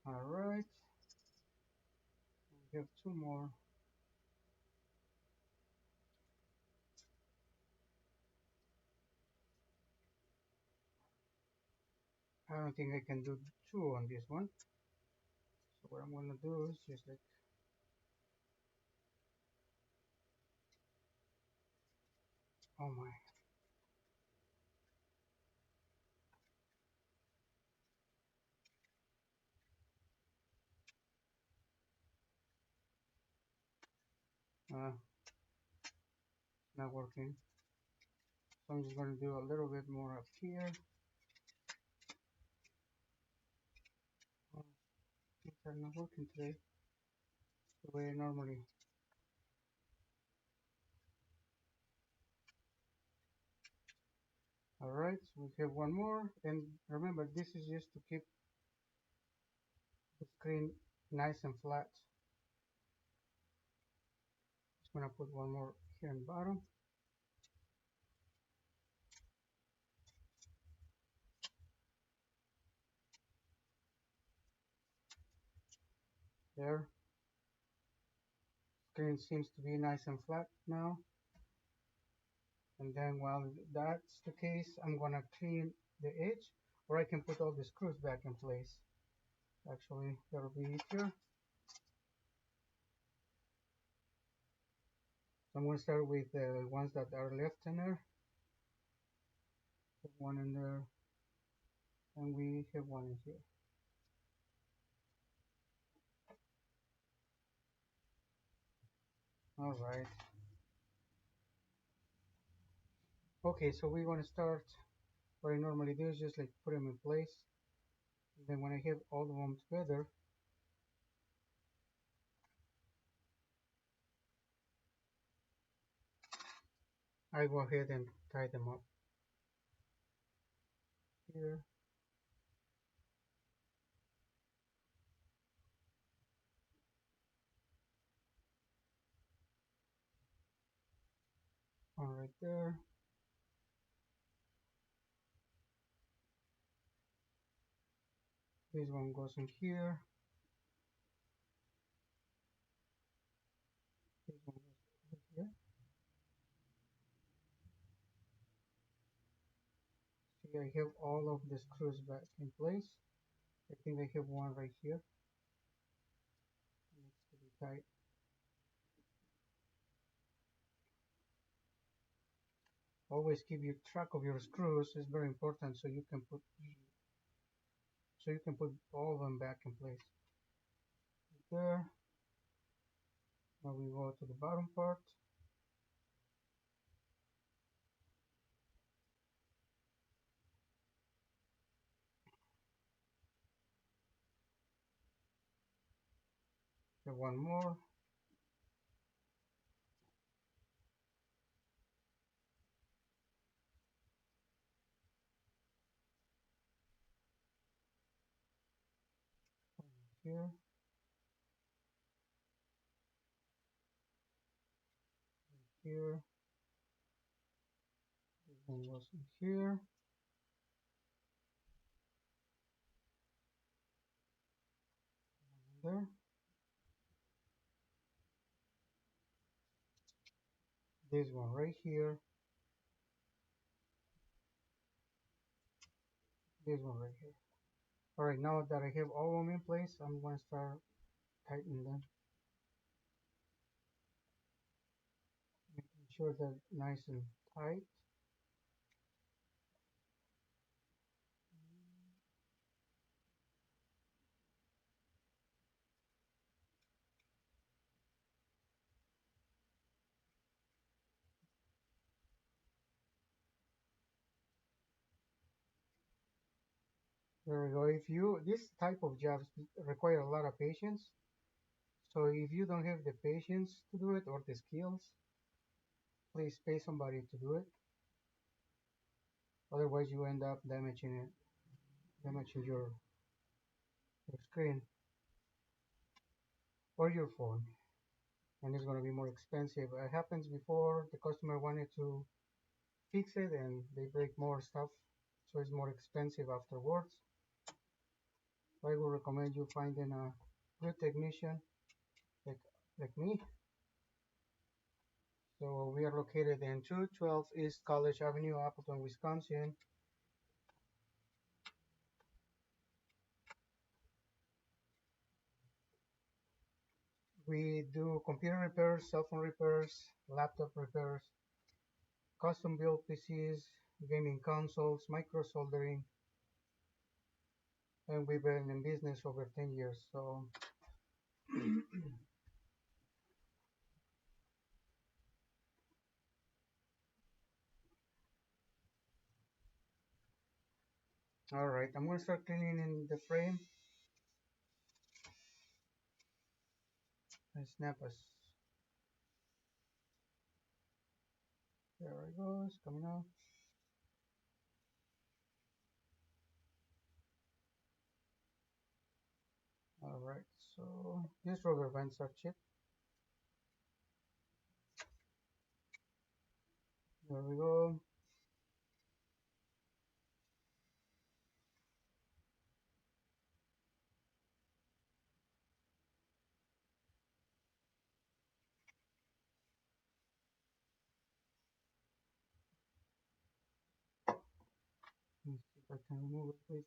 All right, we have two more. I don't think I can do two on this one. So what I'm gonna do is just like, oh my, not working. So I'm just gonna do a little bit more up here. Oh, things are not working today the way I normally. All right, so we have one more, and remember this is just to keep the screen nice and flat. Just gonna put one more here in the bottom. There. Screen seems to be nice and flat now. And then while that's the case, I'm gonna clean the edge, or I can put all the screws back in place. Actually, that'll be easier. So I'm gonna start with the ones that are left in there. Put one in there, and we have one in here. All right. Okay, so we're gonna start. What I normally do is just like put them in place. And then when I have all of them together, I go ahead and tie them up here. One right there. This one goes in here. This Okay, I have all of the screws back in place. I think I have one right here. It needs to be tight. Always keep your track of your screws. It's very important so you can put all of them back in place. There. Now we go to the bottom part. Have one more. Here. Here. This one goes in here. There. This one right here. This one right here. Alright, now that I have all of them in place, I'm going to start tightening them. Making sure they're nice and tight. There we go. This type of jobs require a lot of patience. So if you don't have the patience to do it or the skills, please pay somebody to do it. Otherwise, you end up damaging your screen or your phone, and it's going to be more expensive. It happens before the customer wanted to fix it and they break more stuff, so it's more expensive afterwards. So I would recommend you finding a good technician like like me. So we are located in 212 East College Avenue, Appleton, Wisconsin. We do computer repairs, cell phone repairs, laptop repairs, custom built PCs, gaming consoles, micro soldering, and we've been in business over 10 years. So all right, I'm gonna start cleaning in the frame and snap us. There it goes, coming out. All right, so these rubber bands are cheap. There we go. Let me see if I can remove it, please.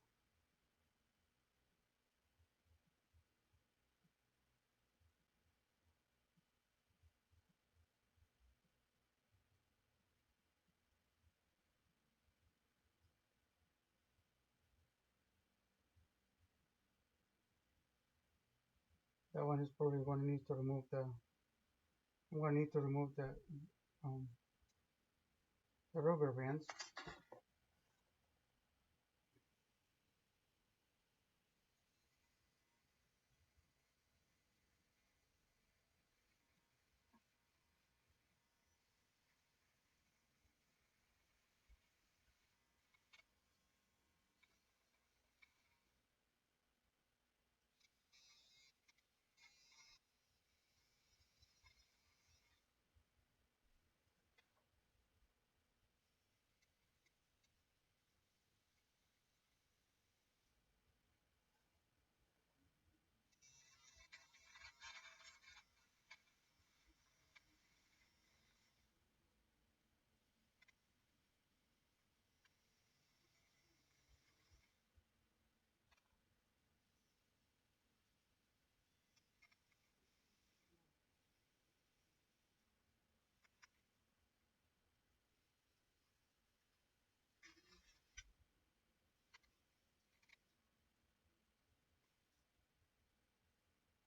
That one is probably going to need to remove the. I'm going to need to remove um, the rubber bands.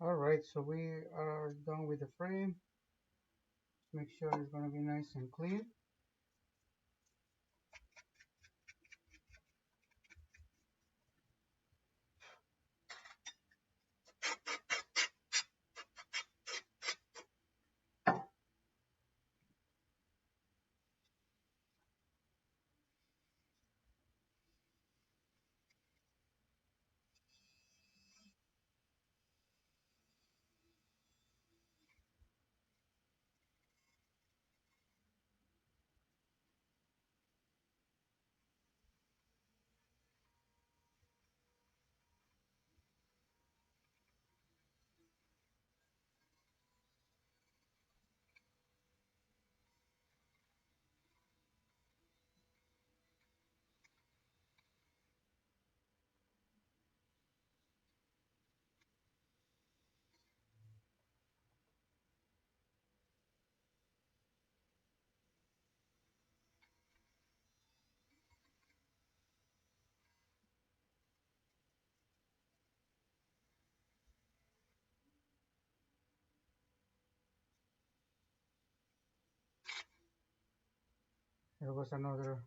Alright, so we are done with the frame. Make sure it's going to be nice and clean. There was another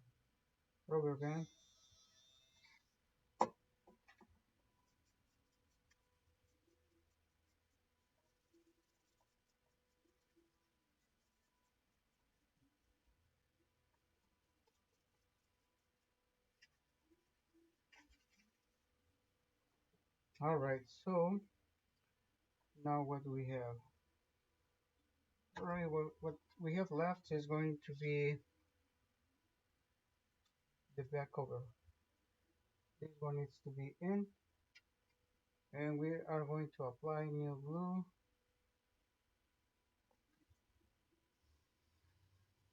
rubber band. Alright, so now what do we have? Alright, well, what we have left is going to be the back cover. This one needs to be in, and we are going to apply new glue.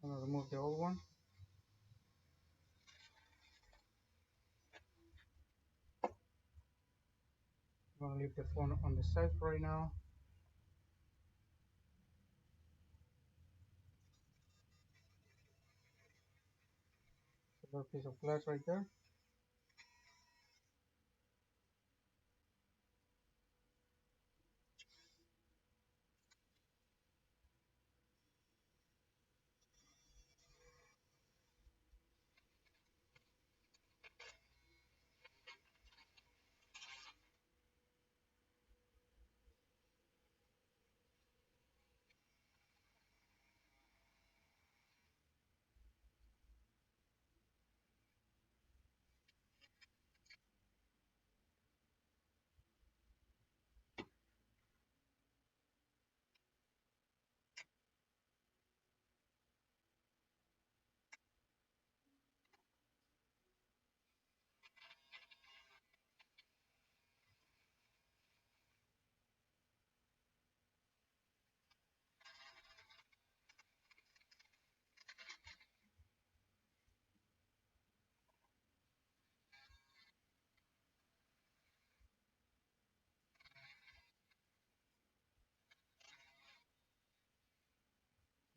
I'm going to remove the old one. I'm going to leave the phone on the side for right now. A little piece of glass right there.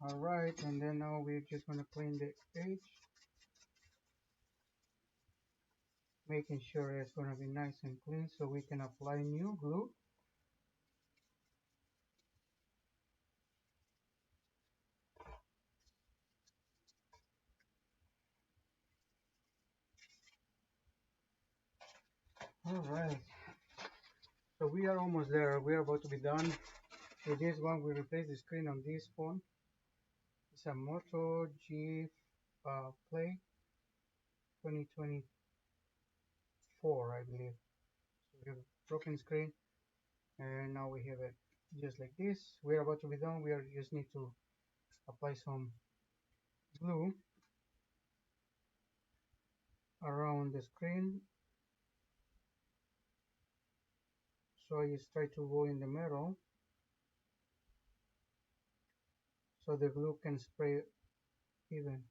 Alright, and then now we're just going to clean the edge, making sure it's going to be nice and clean so we can apply new glue. Alright, so we are almost there. We are about to be done. With this one, we replace the screen on this phone. It's a Moto G Play 2024, I believe. So we have a broken screen, and now we have it just like this. We are about to be done. We are just need to apply some glue around the screen. So I just try to go in the middle so the glue can spray even.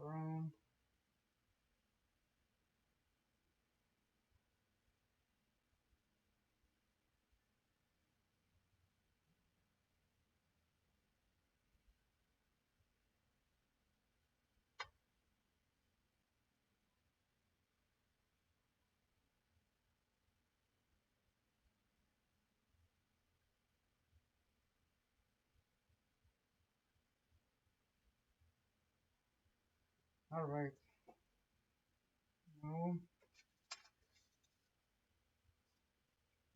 around. All right, now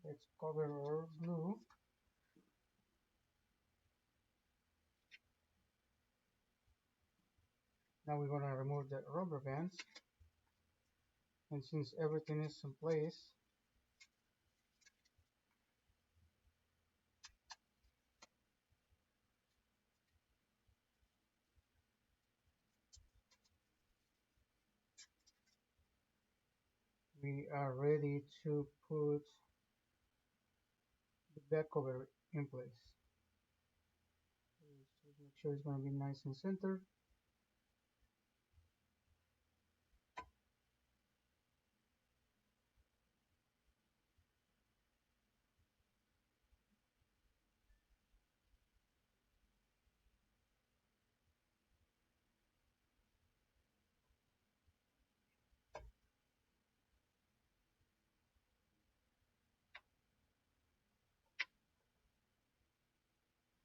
let's cover our glue. Now we're gonna remove the rubber bands, and since everything is in place, we are ready to put the back cover in place. So make sure it's gonna be nice and centered.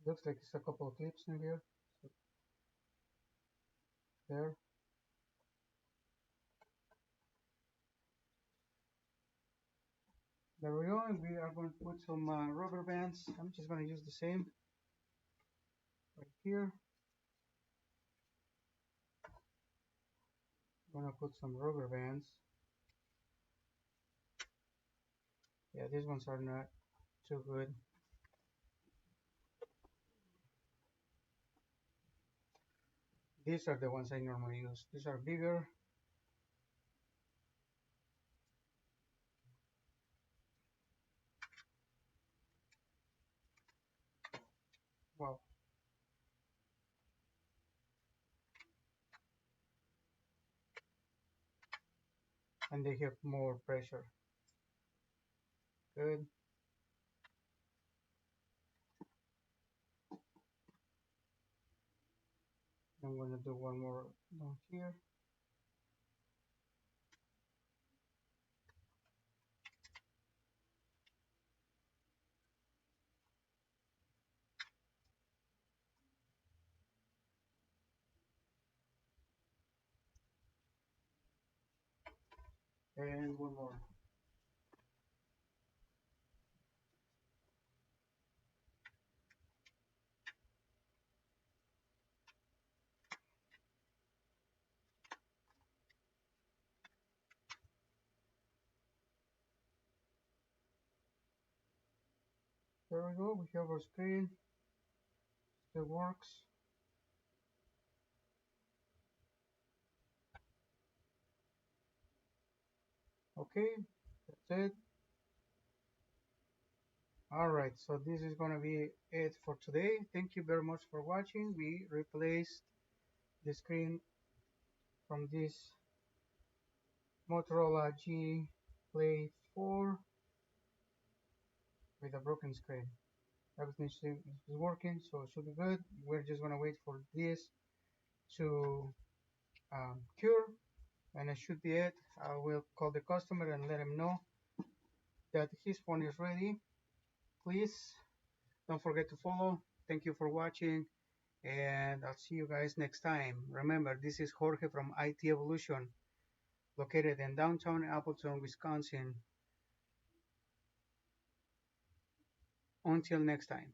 Looks like it's a couple of clips in here. So there. There we go. And we are going to put some rubber bands. I'm just going to use the same right here. I'm going to put some rubber bands. Yeah, these ones are not too good. These are the ones I normally use. These are bigger. Wow. And they have more pressure. Good. I'm going to do one more down here. And one more. There we go. We have our screen. Still works. Okay. That's it. Alright, so this is gonna be it for today. Thank you very much for watching. We replaced the screen from this Motorola G Play 4 with a broken screen. Everything is working, so it should be good. We're just gonna wait for this to cure, and it should be it. I will call the customer and let him know that his phone is ready. Please don't forget to follow. Thank you for watching, and I'll see you guys next time. Remember, this is Jorge from IT Evolution, located in downtown Appleton, Wisconsin. Until next time.